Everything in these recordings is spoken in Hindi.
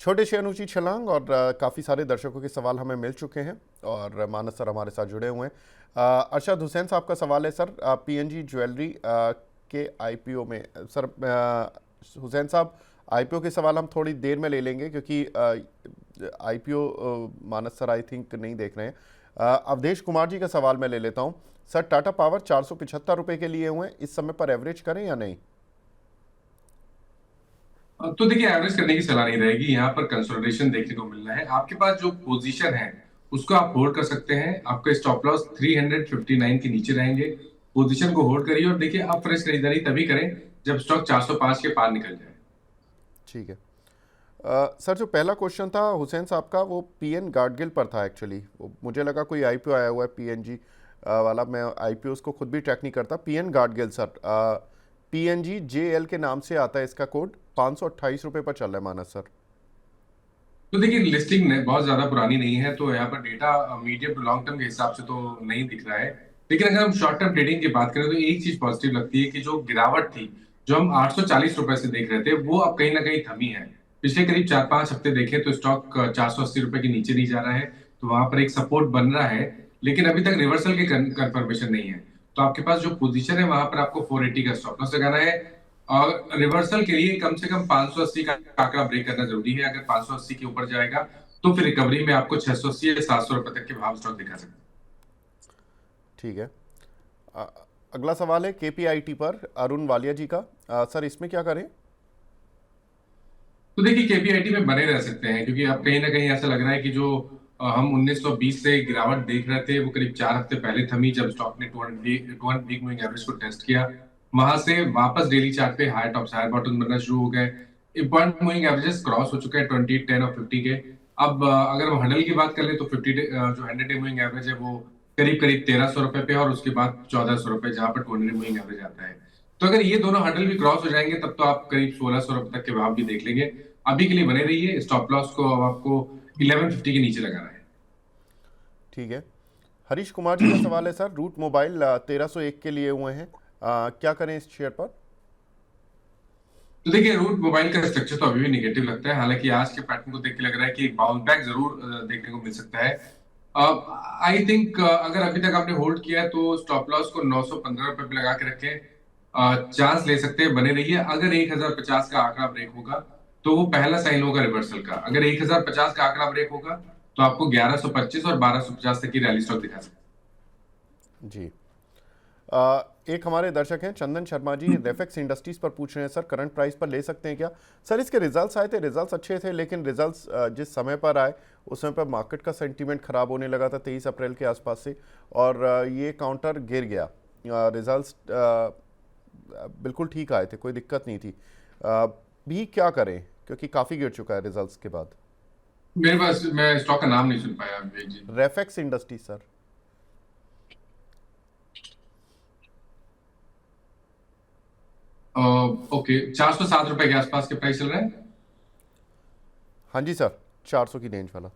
छोटे से अनुची छलांग और काफ़ी सारे दर्शकों के सवाल हमें मिल चुके हैं और मानस सर हमारे साथ जुड़े हुए हैं। अरशद हुसैन साहब का सवाल है सर, पीएनजी ज्वेलरी के आईपीओ में। सर हुसैन साहब, आईपीओ के सवाल हम थोड़ी देर में ले लेंगे क्योंकि IPO Manas sir I think नहीं देख रहे हैं। अवधेश कुमार जी का सवाल मैं ले लेता हूं। सर टाटा पावर 475 रुपये के लिए हुए, इस समय पर एवरेज करें या नहीं? तो देखिए, एवरेज करने की सलाह नहीं रहेगी। यहाँ पर कंसोलिडेशन देखने को मिल रहा है। आपके पास जो पोजीशन है उसको आप होल्ड कर सकते हैं। आपका स्टॉप लॉस 359 के नीचे रहेंगे। पोजीशन को होल्ड करिए और देखिए, आप फ्रेश खरीदारी तभी करें जब स्टॉक 405 के पार निकल जाए। ठीक है। सर जो पहला क्वेश्चन था हुसैन साहब का वो पीएन गाडगिल पर था एक्चुअली। मुझे लगा कोई आईपीओ आया हुआ है पीएनजी वाला। मैं आईपीओ को खुद भी ट्रैक नहीं करता। PN Gadgil sir, PNG JL के नाम से आता है, इसका कोड 528 रुपये पर चल रहा है मानस सर। तो देखिए, लिस्टिंग बहुत ज्यादा पुरानी नहीं है, तो यहाँ पर data medium to long term के हिसाब से तो नहीं दिख रहा है। लेकिन अगर हम शॉर्ट टर्म ट्रेडिंग की बात करें तो एक चीज पॉजिटिव लगती है कि जो गिरावट थी, जो हम 840 रुपए से देख रहे थे, वो अब कहीं ना कहीं थमी है। पिछले करीब 4-5 हफ्ते देखें तो स्टॉक 480 रुपए के नीचे नहीं जा रहा है, तो वहां पर एक सपोर्ट बन रहा है। लेकिन अभी तक रिवर्सल की कंफर्मेशन नहीं है। तो आपके पास जो पोजीशन है वहां पर आपको 480 का स्टॉप लॉस लगाना है। और रिवर्सल के लिए कम से कम 580 का आंकड़ा ब्रेक करना जरूरी है। अगर 580 के ऊपर जाएगा तो फिर रिकवरी में आपको 680 या 700 रुपए तक के भाव स्टॉक दिखा सकते हैं। ठीक है। अ, अगला सवाल है केपीआईटी पर अरुण वालिया जी का। सर इसमें क्या करें? तो देखिए, केपीआईटी में बने रह सकते हैं क्योंकि अब कहीं ना कहीं ऐसा लग रहा है कि जो हम 1920 से गिरावट देख रहे थे वो करीब 4 हफ्ते पहले थमी, जब स्टॉक ने 200 वीक मूविंग एवरेज को टेस्ट किया। वहां से वापस डेली चार्ट पे हाई टॉप्स हाई बॉटम बनना शुरू हो गए। इंपॉर्टेंट मूविंग एवरेजेस क्रॉस हो चुके हैं 20, 10 और 50 के। अब अगर हम हडल की बात कर ले तो 50 जो 100 डे मूविंग एवरेज है वो करीब करीब 1300 रुपए पे है, और उसके बाद 1400 रुपए जहां पर 200 मूविंग एवरेज आता है। तो अगर ये दोनों हडल भी क्रॉस हो जाएंगे तब तो आप करीब 1600 रुपए तक के भाव भी देख लेंगे। अभी के लिए बने रहिए। स्टॉप लॉस को अब आपको 1150 के नीचे लगाना है। ठीक है। हरीश कुमार जी का सवाल है सर, रूट मोबाइल 1301 के लिए हुए हैं, क्या करें इस शेयर पर? तो देखिए, रूट मोबाइल का स्ट्रक्चर तो अभी भी निगेटिव लगता है। हालांकि आज के पैटर्न को देख के लग रहा है कि एक बाउंस बैक जरूर देखने को मिल सकता है। आई थिंक अगर अभी तक आपने होल्ड किया है तो स्टॉप लॉस को 915 रुपए पे लगा के रखें। चांस ले सकते हैं, बने रहिए। अगर 1050 का आंकड़ा ब्रेक होगा तो वो पहला साइन होगा रिवर्सल का। अगर 1050 का आंकड़ा ब्रेक होगा तो आपको 1125 और 1250 तक की रैली स्टॉक दिखा सकता जी। एक हमारे दर्शक हैं चंदन शर्मा जी, रेफेक्स इंडस्ट्रीज पर पूछ रहे हैं सर करंट प्राइस पर ले सकते हैं क्या? सर इसके रिजल्ट्स आए थे, रिजल्ट्स अच्छे थे, लेकिन रिजल्ट्स जिस समय पर आए उस समय पर मार्केट का सेंटीमेंट खराब होने लगा था 23 अप्रैल के आसपास से, और ये काउंटर गिर गया। रिजल्ट्स बिल्कुल ठीक आए थे, कोई दिक्कत नहीं थी। भी क्या करें क्योंकि काफ़ी गिर चुका है रिजल्ट्स के बाद? है। मेरे पास, मैं स्टॉक का नाम नहीं सुन पाया Vivek ji. Refex industries sir. Okay, 407 रुपए के आसपास के प्राइस चल रहा है। हाँ जी सर, 400 की रेंज वाला।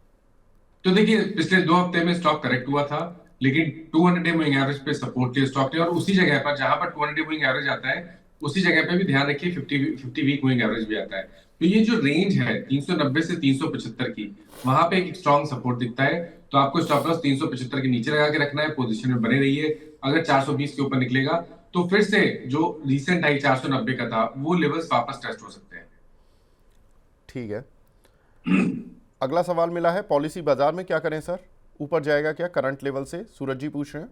तो देखिए, पिछले 2 हफ्ते में स्टॉक करेक्ट हुआ था, लेकिन 200 डे मूविंग एवरेज पे सपोर्ट लिया स्टॉक ने। और उसी जगह पर जहां पर 200 डे मूविंग एवरेज आता है उसी जगह पे भी ध्यान रखिए 50 वीक मूविंग एवरेज भी आता है। तो ये जो रेंज है 390 से 375 की, वहां पे एक स्ट्रॉन्ग सपोर्ट दिखता है। तो आपको स्टॉप लॉस 375 के नीचे लगा के रखना है, पोजीशन में बने रहिए। अगर 420 के ऊपर निकलेगा तो फिर से जो रिसेंट हाई 490 का था वो लेवल्स वापस टेस्ट हो सकते हैं। ठीक है। अगला सवाल मिला है पॉलिसी बाजार में क्या करें सर, ऊपर जाएगा क्या करंट लेवल से? सूरज जी पूछ रहे हैं।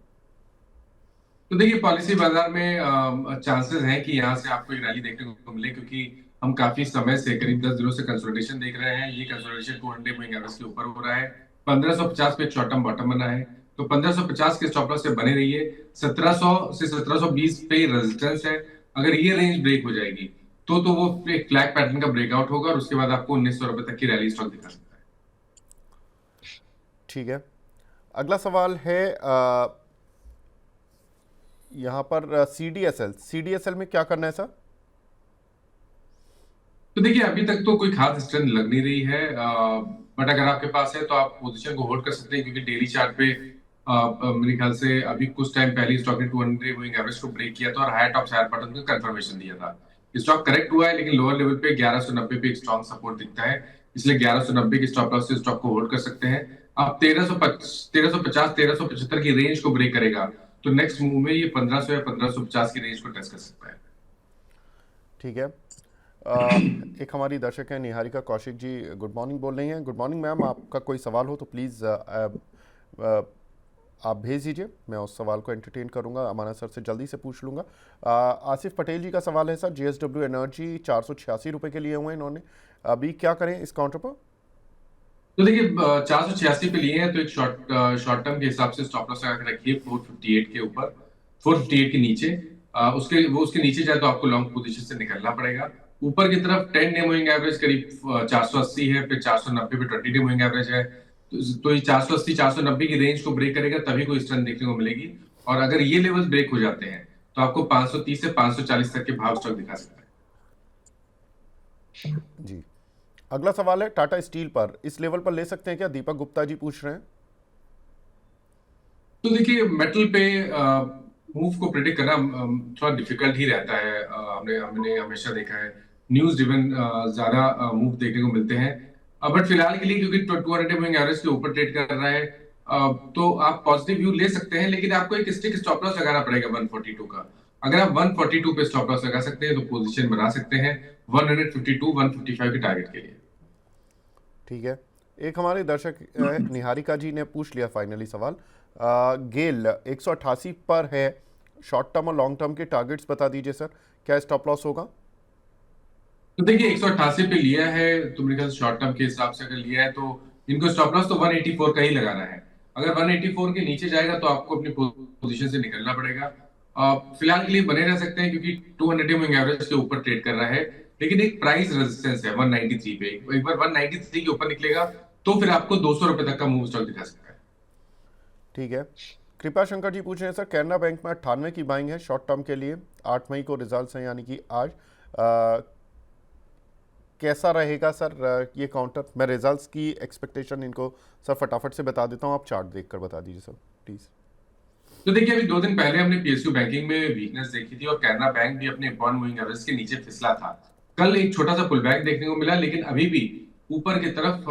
तो देखिए, पॉलिसी बाजार में चांसेस हैं कि यहाँ से आपको एक रैली देखने को मिले, क्योंकि हम काफी समय से करीब 10 दिनों से कंसोलिडेशन देख रहे हैं। ये कंसोलिडेशन 200 मूविंग एवरेज के ऊपर हो रहा है। 1550 पे शॉर्ट टर्म बॉटम बना है, तो 1550 के स्टॉप लॉस से बने रहिए। 1700 से 1720 पे रेजिस्टेंस है। अगर ये रेंज ब्रेक हो जाएगी तो वो एक फ्लैग पैटर्न का ब्रेकआउट होगा और उसके बाद आपको 1900 रुपए तक की रैली स्टॉक दिखा सकता है। ठीक है। अगला सवाल है यहाँ पर सीडीएसएल, सीडीएसएल में क्या करना है सर? तो देखिए, अभी तक तो कोई खास स्ट्रेंथ लग नहीं रही है, बट अगर आपके पास है तो आप पोजीशन को होल्ड कर सकते हैं, क्योंकि डेली चार्ट पे मेरे ख्याल से अभी कुछ टाइम पहले स्टॉक ने 200 मूविंग एवरेज को ब्रेक किया था और हायर टॉप हायर बॉटम का कंफर्मेशन दिया था। स्टॉक करेक्ट हुआ है, लेकिन लोअर लेवल पे 1190 पे एक स्ट्रॉन्ग सपोर्ट दिखता है। इसलिए 1190 के स्टॉप लॉस से स्टॉक को होल्ड कर सकते हैं। आप 1350 1375 की रेंज को ब्रेक करेगा तो नेक्स्ट मूव में ये 1500 या 1550 की रेंज को टच कर सकता है। ठीक है। एक हमारी दर्शक है निहारिका कौशिक जी, गुड मॉर्निंग बोल रही हैं। गुड मॉर्निंग मैम, आपका कोई सवाल हो तो प्लीज़ आप भेज दीजिए, मैं उस सवाल को एंटरटेन करूंगा, अमाना सर से जल्दी से पूछ लूँगा। आसिफ पटेल जी का सवाल है सर, JSW एनर्जी 486 रुपये के लिए हुए हैं इन्होंने, अभी क्या करें इस काउंटर पर? तो देखिए 486 पे लिए हैं तो एक शॉर्ट टर्म के हिसाब से स्टॉप लॉस लगा के रखिए 458 के ऊपर, 458 के नीचे। उसके नीचे जाए तो आपको लॉन्ग पोजीशन से निकलना पड़ेगा। ऊपर की तरफ 10 डे मूविंग एवरेज करीब 480 है, फिर 490 पे 20 डे मूविंग एवरेज है। तो ये 480 490 की रेंज को ब्रेक करेगा तभी कोई स्ट्रेंथ देखने को मिलेगी। और अगर ये लेवल ब्रेक हो जाते हैं तो आपको 530 से 540 तक के भाव स्टॉक दिखा सकता है। जी, अगला सवाल है टाटा स्टील पर, इस लेवल पर ले सकते हैं क्या, दीपक गुप्ता जी पूछ रहे हैं। तो देखिए मेटल पे मूव को प्रिडिक्ट करना थोड़ा डिफिकल्ट ही रहता है। हमने हमने हमेशा देखा है न्यूज ड्रिवन ज्यादा मूव देखने को मिलते हैं। बट फिलहाल के लिए क्योंकि 200 मूविंग एवरेज के ऊपर ट्रेड कर रहा है, तो आप पॉजिटिव व्यू ले सकते हैं, लेकिन आपको एक स्टिक स्टॉप लॉस लगाना पड़ेगा 142 का। अगर आप 142 पे स्टॉप लॉस लगा सकते हैं तो पोजीशन बना सकते हैं 152 155 के टारगेट के लिए। ठीक है। एक हमारे दर्शक निहारिका जी ने पूछ लिया फाइनली सवाल, गेल 188 पर है, शॉर्ट टर्म और लॉन्ग टर्म के टारगेट्स बता दीजिए सर, क्या स्टॉप लॉस होगा? तो देखिए 188 पे लिया है तो मेरे ख्याल शॉर्ट टर्म के हिसाब से अगर लिया है तो इनको स्टॉप लॉस तो 184 का ही लगाना है। अगर 184 के नीचे जाएगा तो आपको अपनी पोजीशन से निकलना पड़ेगा। फिलहाल के लिए बने रह सकते हैं क्योंकि 200 मूविंग एवरेज के ऊपर ट्रेड कर रहा है, लेकिन एक प्राइस रेजिस्टेंस है 193 पे। एक बार 193 के ऊपर निकलेगा तो फिर आपको 200 रुपए तक का मूव स्टॉक दिखा सकता है। ठीक है। कृपा शंकर जी पूछ रहे हैं सर, कैनरा बैंक में 98 की बाइंग है शॉर्ट टर्म के लिए, 8 मई को रिजल्ट्स हैं यानी कि आज, कैसा रहेगा सर ये काउंटर? मैं रिजल्ट्स की एक्सपेक्टेशन इनको सर फटाफट से बता देता हूँ, आप चार्ट देखकर बता दीजिए सर प्लीज़। तो देखिए अभी 2 दिन पहले हमने PSU बैंकिंग में वीकनेस देखी थी और कैनरा बैंक भी अपने बॉन्ड मूविंग एवरेज के नीचे फिसला था। कल एक छोटा सा पुल बैक देखने को मिला, लेकिन अभी भी ऊपर की तरफ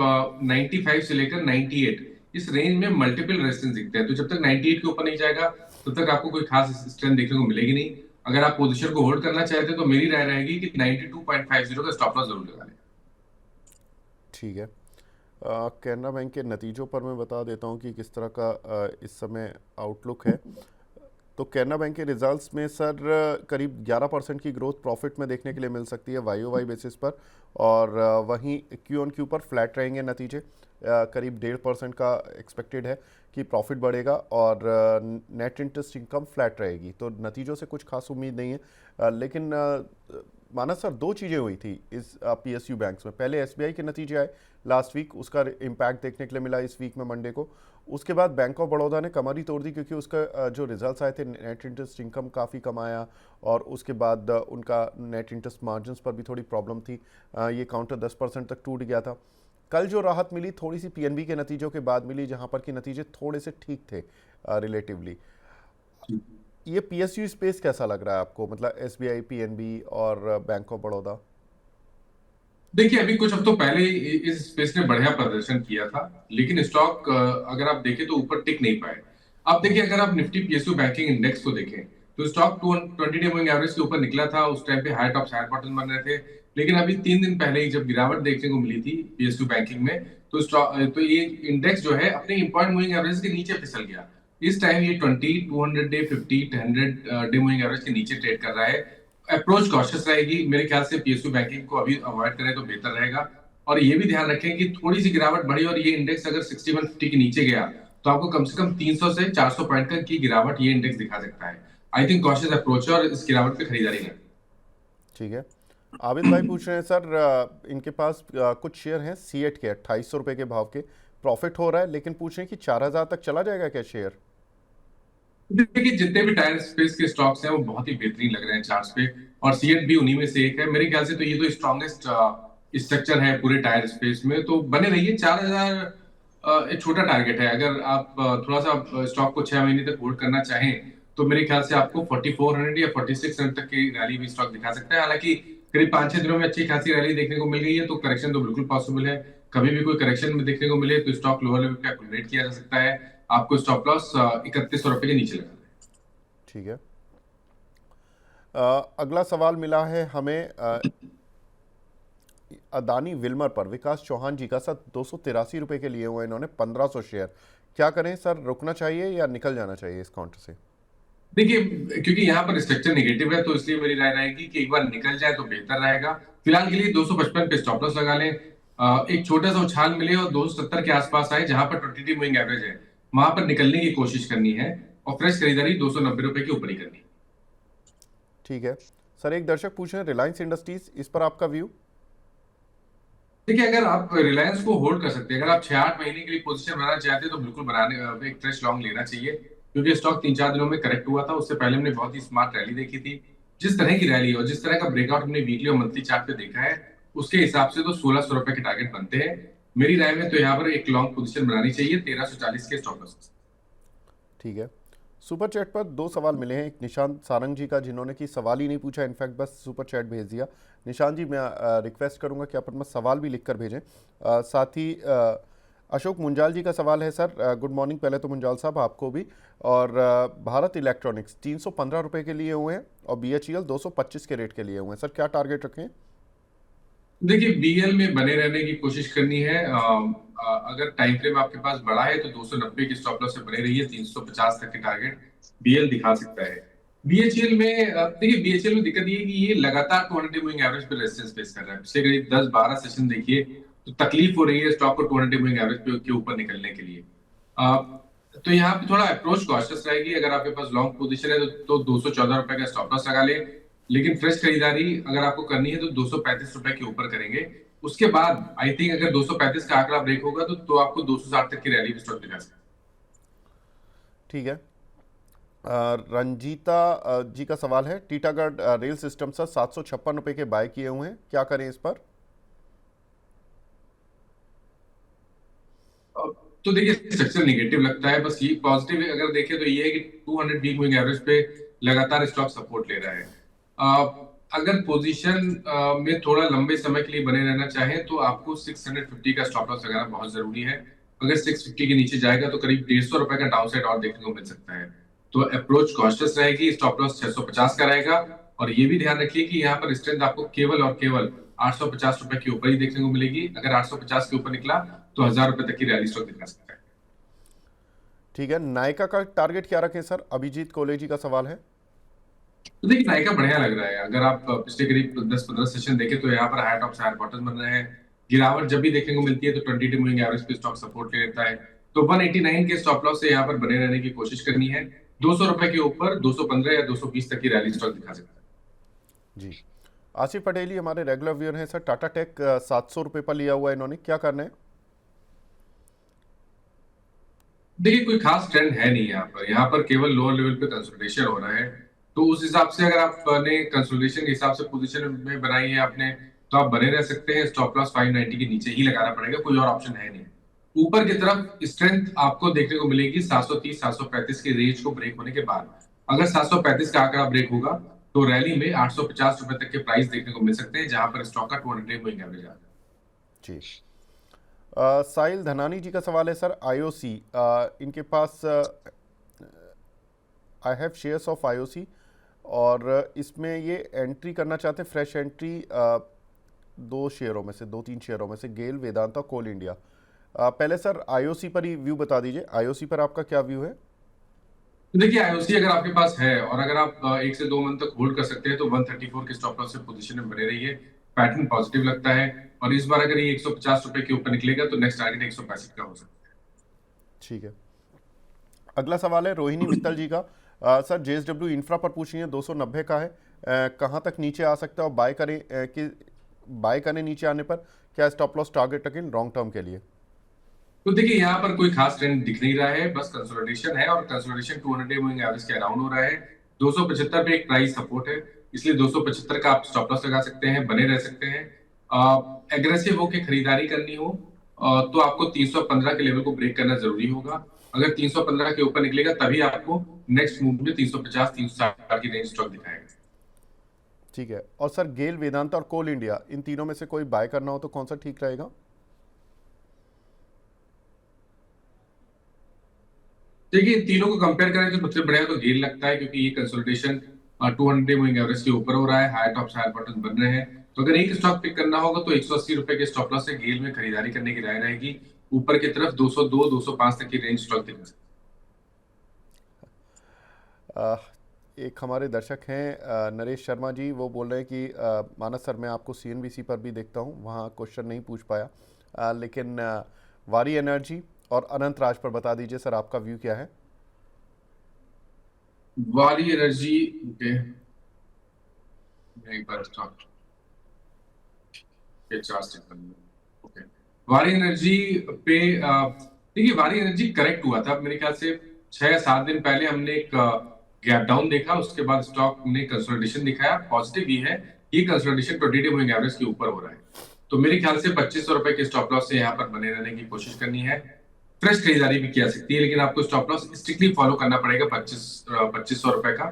95 से लेकर 98 इस रेंज में मल्टीपल रेजिस्टेंस दिखते हैं। तो जब तक 98 के ऊपर नहीं जाएगा तब तक आपको कोई खास स्ट्रेंथ देखने को मिलेगी नहीं। अगर आप पोजीशन को होल्ड करना चाहते हैं तो मेरी राय रहेगी कि 92.50 का स्टॉप लॉस जरूर लगा लें। ठीक है। कैनरा बैंक के नतीजों पर मैं बता देता हूँ कि किस तरह का इस समय आउटलुक है। तो कैनरा बैंक के रिजल्ट्स में सर करीब 11% की ग्रोथ प्रॉफिट में देखने के लिए मिल सकती है YOY बेसिस पर, और वहीं Q-on-Q पर फ्लैट रहेंगे नतीजे, करीब 1.5% का एक्सपेक्टेड है कि प्रॉफिट बढ़ेगा, और नेट इंटरेस्ट इनकम फ्लैट रहेगी। तो नतीजों से कुछ खास उम्मीद नहीं है, लेकिन मानस सर 2 चीज़ें हुई थी इस PSU बैंक्स में। पहले SBI के नतीजे आए लास्ट वीक, उसका इम्पैक्ट देखने के लिए मिला इस वीक में मंडे को। उसके बाद बैंक ऑफ बड़ौदा ने कमर ही तोड़ दी क्योंकि उसका जो रिजल्ट्स आए थे, नेट इंटरेस्ट इनकम काफ़ी कम आया, और उसके बाद उनका नेट इंटरेस्ट मार्जिन्स पर भी थोड़ी प्रॉब्लम थी, ये काउंटर 10% तक टूट गया था। कल जो राहत मिली थोड़ी सी PNB के नतीजों के बाद मिली, जहाँ पर कि नतीजे थोड़े से ठीक थे रिलेटिवली। ये PSU स्पेस कैसा लग रहा है आपको, मतलब SBI, PNB और बैंक ऑफ बड़ौदा? देखिए अभी कुछ हफ्तों पहले इस स्पेस ने बढ़िया प्रदर्शन किया था, लेकिन स्टॉक अगर आप देखें तो ऊपर टिक नहीं पाए। आप देखिए अगर आप निफ्टी PSU बैंकिंग इंडेक्स को देखें तो स्टॉक 20 डे मूविंग एवरेज के ऊपर निकला था। उस टाइम पे हाई टॉप हाई बॉटम बन रहे थे, लेकिन अभी 3 दिन पहले ही जब गिरावट देखने को मिली थी PSU बैंकिंग में तो स्टॉक तो ये इंडेक्स जो है अपने इंपॉर्टेंट मूविंग एवरेज के नीचे फिसल गया। इस टाइम ये 20 200 डे 50 100 डे मूविंग एवरेज के नीचे ट्रेड कर रहा है। अप्रोच कॉशियस रहेगी मेरे ख्याल से। PSU बैंकिंग को अभी अवॉइड करें तो बेहतर रहेगा। और ये भी ध्यान रखें कि थोड़ी सी गिरावट बढ़ी और ये इंडेक्स अगर 6150 के नीचे गया तो आपको कम से कम 300 से 400 पॉइंट तक की गिरावट ये इंडेक्स दिखा सकता है। आई थिंक कॉशियस अप्रोच है और इस गिरावट पे खरीदारी करें। ठीक है। आबिद भाई पूछ रहे हैं सर, इनके पास कुछ शेयर हैं सीएट के 2800 रुपये के भाव के, प्रॉफिट हो रहा है, लेकिन पूछ रहे हैं कि 4000 तक चला जाएगा क्या शेयर? देखिए जितने भी टायर स्पेस के स्टॉक्स हैं वो बहुत ही बेहतरीन लग रहे हैं चार्ट्स पे, और सीएट भी उन्हीं में से एक है मेरे ख्याल से। तो ये तो स्ट्रॉन्गेस्ट स्ट्रक्चर है पूरे टायर स्पेस में, तो बने रहिए। 4000 एक छोटा टारगेट है। अगर आप थोड़ा सा स्टॉक को 6 महीने तक होल्ड करना चाहें तो मेरे ख्याल से आपको 4400 या 4600 तक की रैली भी स्टॉक दिखा सकता है। हालांकि करीब 5-6 दिनों में अच्छी खासी रैली देखने को मिल गई है, तो करेक्शन तो बिल्कुल पॉसिबल है। कभी भी कोई करेक्शन में देखने को मिले तो स्टॉक लोअर लेवल पे अकोमोडेट किया जा सकता है। आपको स्टॉप लॉस 3100 रुपए के नीचे लगाना है। ठीक है। अगला सवाल मिला है हमें अदानी विल्मर पर, विकास चौहान जी का। सर 283 रुपये के लिए हुए इन्होंने 1500 शेयर। क्या करें सर, रुकना चाहिए या निकल जाना चाहिए इस काउंटर से? देखिए, क्योंकि यहाँ पर स्ट्रक्चर नेगेटिव है, तो इसलिए मेरी राय रहेगी कि एक बार निकल जाए तो बेहतर रहेगा। फिलहाल के लिए 255 पे स्टॉप लॉस लगा लें। एक छोटा सा उछाल मिले और 270 के आसपास आए, जहां पर 20 मूविंग एवरेज है, वहां पर निकलने की कोशिश करनी है और फ्रेश खरीदारी 290 रुपए के ऊपर ही करनी है। ठीक है सर। एक दर्शक पूछ रहे हैं रिलायंस इंडस्ट्रीज, इस पर आपका व्यू? देखिए, अगर आप रिलायंस को होल्ड कर सकते हैं, अगर आप 6-8 महीने के लिए पोजीशन बनाना चाहते हैं, तो बिल्कुल बनाने एक फ्रेश लॉन्ग लेना चाहिए, क्योंकि स्टॉक 3-4 दिनों में करेक्ट हुआ था। उससे पहले हमने बहुत ही स्मार्ट रैली देखी थी। जिस तरह की रैली और जिस तरह का ब्रेकआउट हमने वीकली और मंथली चार्ट पे देखा है, उसके हिसाब से तो 1600 रुपए के टारगेट बनते हैं। मेरी राय में तो यहाँ पर एक लॉन्ग पोजीशन बनानी चाहिए 1340 के स्टॉप लॉस। ठीक है। सुपर चैट पर दो सवाल मिले हैं। एक निशांत सारंग जी का, जिन्होंने कि सवाल ही नहीं पूछा, इनफैक्ट बस सुपर चैट भेज दिया। निशांत जी, मैं रिक्वेस्ट करूंगा कि आप अपना सवाल भी लिखकर भेजें। साथ ही अशोक मुंजाल जी का सवाल है। सर गुड मॉर्निंग पहले तो मुंजाल साहब आपको भी। और भारत इलेक्ट्रॉनिक्स 315 रुपये के लिए हुए हैं और BHEL 225 के रेट के लिए हुए हैं। सर क्या टारगेट रखें? देखिए, बीएल में बने रहने की कोशिश करनी है। अगर टाइम फ्रेम आपके पास बड़ा है तो 290 की स्टॉप लॉस से बने रहिए, 350 तक के टारगेट बीएल दिखा सकता है। बीएचईएल में देखिए, बीएचईएल में दिक्कत ये है कि ये लगातार 200 मूविंग एवरेज पे रेजिस्टेंस फेस कर रहा है। पिछले करीब 10-12 सेशन देखिए, तो तकलीफ हो रही है स्टॉक को 200 मूविंग एवरेज पे के ऊपर निकलने के लिए। तो यहाँ पे थोड़ा अप्रोच कॉशियस रहेगी। अगर आपके पास लॉन्ग पोजीशन है तो 214 रुपए का स्टॉप लॉस लगा ले। लेकिन फ्रेश खरीदारी अगर आपको करनी है तो 235 रुपए के ऊपर करेंगे। उसके बाद आई थिंक अगर 235 का आंकड़ा ब्रेक होगा तो आपको 260 तक की रैली भी स्टॉक दिखा सकता है। ठीक है। रंजीता जी का सवाल है, टीटागढ़ रेल सिस्टम सर 756 रुपये के बाय किए हुए हैं, क्या करें इस पर? तो देखिए, स्ट्रक्चर नेगेटिव लगता है। बस ये पॉजिटिव अगर देखें तो ये है कि 200 वीक मूविंग एवरेज पे लगातार स्टॉक सपोर्ट ले रहा है। अगर पोजीशन में थोड़ा लंबे समय के लिए बने रहना चाहें तो आपको 650 का स्टॉप लॉस लगाना बहुत जरूरी है। अगर 650 के नीचे जाएगा तो करीब 150 रुपए का डाउनसाइड और देखने को मिल सकता है। तो अप्रोच कॉशियस रहेगी। स्टॉप लॉस 650 का रहेगा। और ये भी ध्यान रखिए कि यहाँ पर स्ट्रेंथ आपको केवल और केवल 850 रुपए के ऊपर ही देखने को मिलेगी। अगर 850 के ऊपर निकला तो 1000 रुपए तक की रैली स्टॉक दिखा सकता है। ठीक है। नायका का टारगेट क्या रखें सर? अभिजीत कोले जी का सवाल है। तो देखिए, नायका बढ़िया लग रहा है। अगर आप पिछले करीब 10-15 सेशन देखें तो यहाँ पर हाई टॉप्स हायर बॉटम बन रहे हैं। गिरावट जब भी देखने को मिलती है तो 22 मूविंग एवरेज पे स्टॉक सपोर्ट ले लेता है। तो 189 के स्टॉप लॉस से यहाँ पर बने रहने की कोशिश करनी है। 200 रुपए के ऊपर 215 या 220 तक की रैली स्टॉक दिखा सकता है। जी। आसिफ पटेल ही हमारे रेगुलर व्यूअर हैं। सर टाटा टेक 700 रुपये पर लिया हुआ है इन्होंने, क्या करना है? देखिए, कोई खास ट्रेंड है नहीं यहाँ पर। यहाँ पर केवल लोअर लेवल पे कंसोलिडेशन हो रहा है। तो उस हिसाब से अगर आपने कंसोलिडेशन के हिसाब से पोजीशन में बनाई है आपने, तो आप बने रह सकते हैं। स्टॉप लॉस 590 के नीचे ही लगाना पड़ेगा, कोई और ऑप्शन है नहीं। ऊपर की तरफ स्ट्रेंथ आपको देखने को मिलेगी 730-735 के रेंज को ब्रेक होने के बाद। अगर 735 का आंकड़ा ब्रेक होगा तो रैली में 850 रुपए तक के प्राइस देखने को मिल सकते हैं, जहां पर स्टॉक का 200 मूविंग एवरेज आता है। जी। साहिल धनानी जी का सवाल है। सर IOC, इनके पास I have shares of IOC और इसमें ये एंट्री करना चाहते हैं, फ्रेश एंट्री 2-3 शेयरों में से, गेल, वेदांता, कोल इंडिया। पहले सर IOC पर ही व्यू बता दीजिए। IOC पर आपका क्या व्यू है? तो देखिए, आईओसी अगर आपके पास है और अगर आप 1 से 2 मंथ तक होल्ड कर सकते हैं तो 134 के स्टॉप लॉस से पोजीशन में बने रहिए। पैटर्न पॉजिटिव लगता है। और इस बार अगर ये 150 रुपए के ऊपर निकलेगा तो नेक्स्ट टारगेट 165 का हो सकता है। ठीक है। अगला सवाल है रोहिणी मित्तल जी का। सर JSW इंफ्रा पर पूछ रही है, 290 का है, कहाँ तक नीचे आ सकता है और बाय करें नीचे आने पर? क्या स्टॉप लॉस टारगेट रखें लॉन्ग टर्म के लिए? तो देखिए, यहाँ पर कोई खास ट्रेंड दिख नहीं रहा है, बस कंसोलिडेशन है और कंसोलिडेशन 200 मूविंग एवरेज के अराउंड हो रहा है। 275 पे एक प्राइस सपोर्ट है, इसलिए 275 का आप स्टॉप लॉस लगा सकते हैं, बने रह सकते हैं। एग्रेसिव होकर खरीदारी करनी हो तो आपको 315 के लेवल को ब्रेक करना जरूरी होगा। अगर 315 के ऊपर निकलेगा तभी आपको नेक्स्ट मूव में 350-360 की रेंज स्टॉक दिखाएगा। ठीक है। और सर गेल, वेदांता और कोल इंडिया, इन तीनों में से कोई बाय करना हो तो कौन सा ठीक रहेगा? देखिए, इन तीनों को कंपेयर करें तो सबसे बढ़िया तो गेल लगता है, क्योंकि ये कंसोलिडेशन 200 मूविंग एवरेज के ऊपर हो रहा है, हायर टॉप्स हायर बॉटम बन रहे हैं। तो अगर एक स्टॉक पिक करना होगा तो 180 रुपए के स्टॉप लॉस से गेल में खरीदारी करने की राय रहेगी। ऊपर की तरफ 202 205 तक की रेंज स्टॉक दिख सकती अ, एक हमारे दर्शक हैं नरेश शर्मा जी, वो बोल रहे हैं कि मानस सर मैं आपको सीएनबीसी पर भी देखता हूँ, वहाँ क्वेश्चन नहीं पूछ पाया, लेकिन वारी एनर्जी और अनंत राज पर बता दीजिए सर, आपका व्यू क्या है? है। वाली एनर्जी, ओके, एक बार स्टॉक के चार्ट चेक कर लो। ओके, वारी एनर्जी पे देखिए, वारी एनर्जी करेक्ट हुआ था मेरे ख्याल से 6 या 7 दिन पहले। हमने एक गैप डाउन देखा, उसके बाद स्टॉक ने कंसोलिडेशन दिखाया। पॉजिटिव ही है, ये कंसोलिडेशन 20 डे मूविंग एवरेज के ऊपर हो रहा है। तो मेरे ख्याल से 2500 रुपए के स्टॉप लॉस से यहाँ पर बने रहने की कोशिश करनी है। फ्रेश खरीदारी भी की जा सकती है, लेकिन आपको स्टॉप लॉस स्ट्रिक्टली फॉलो करना पड़ेगा 2500 रुपए का।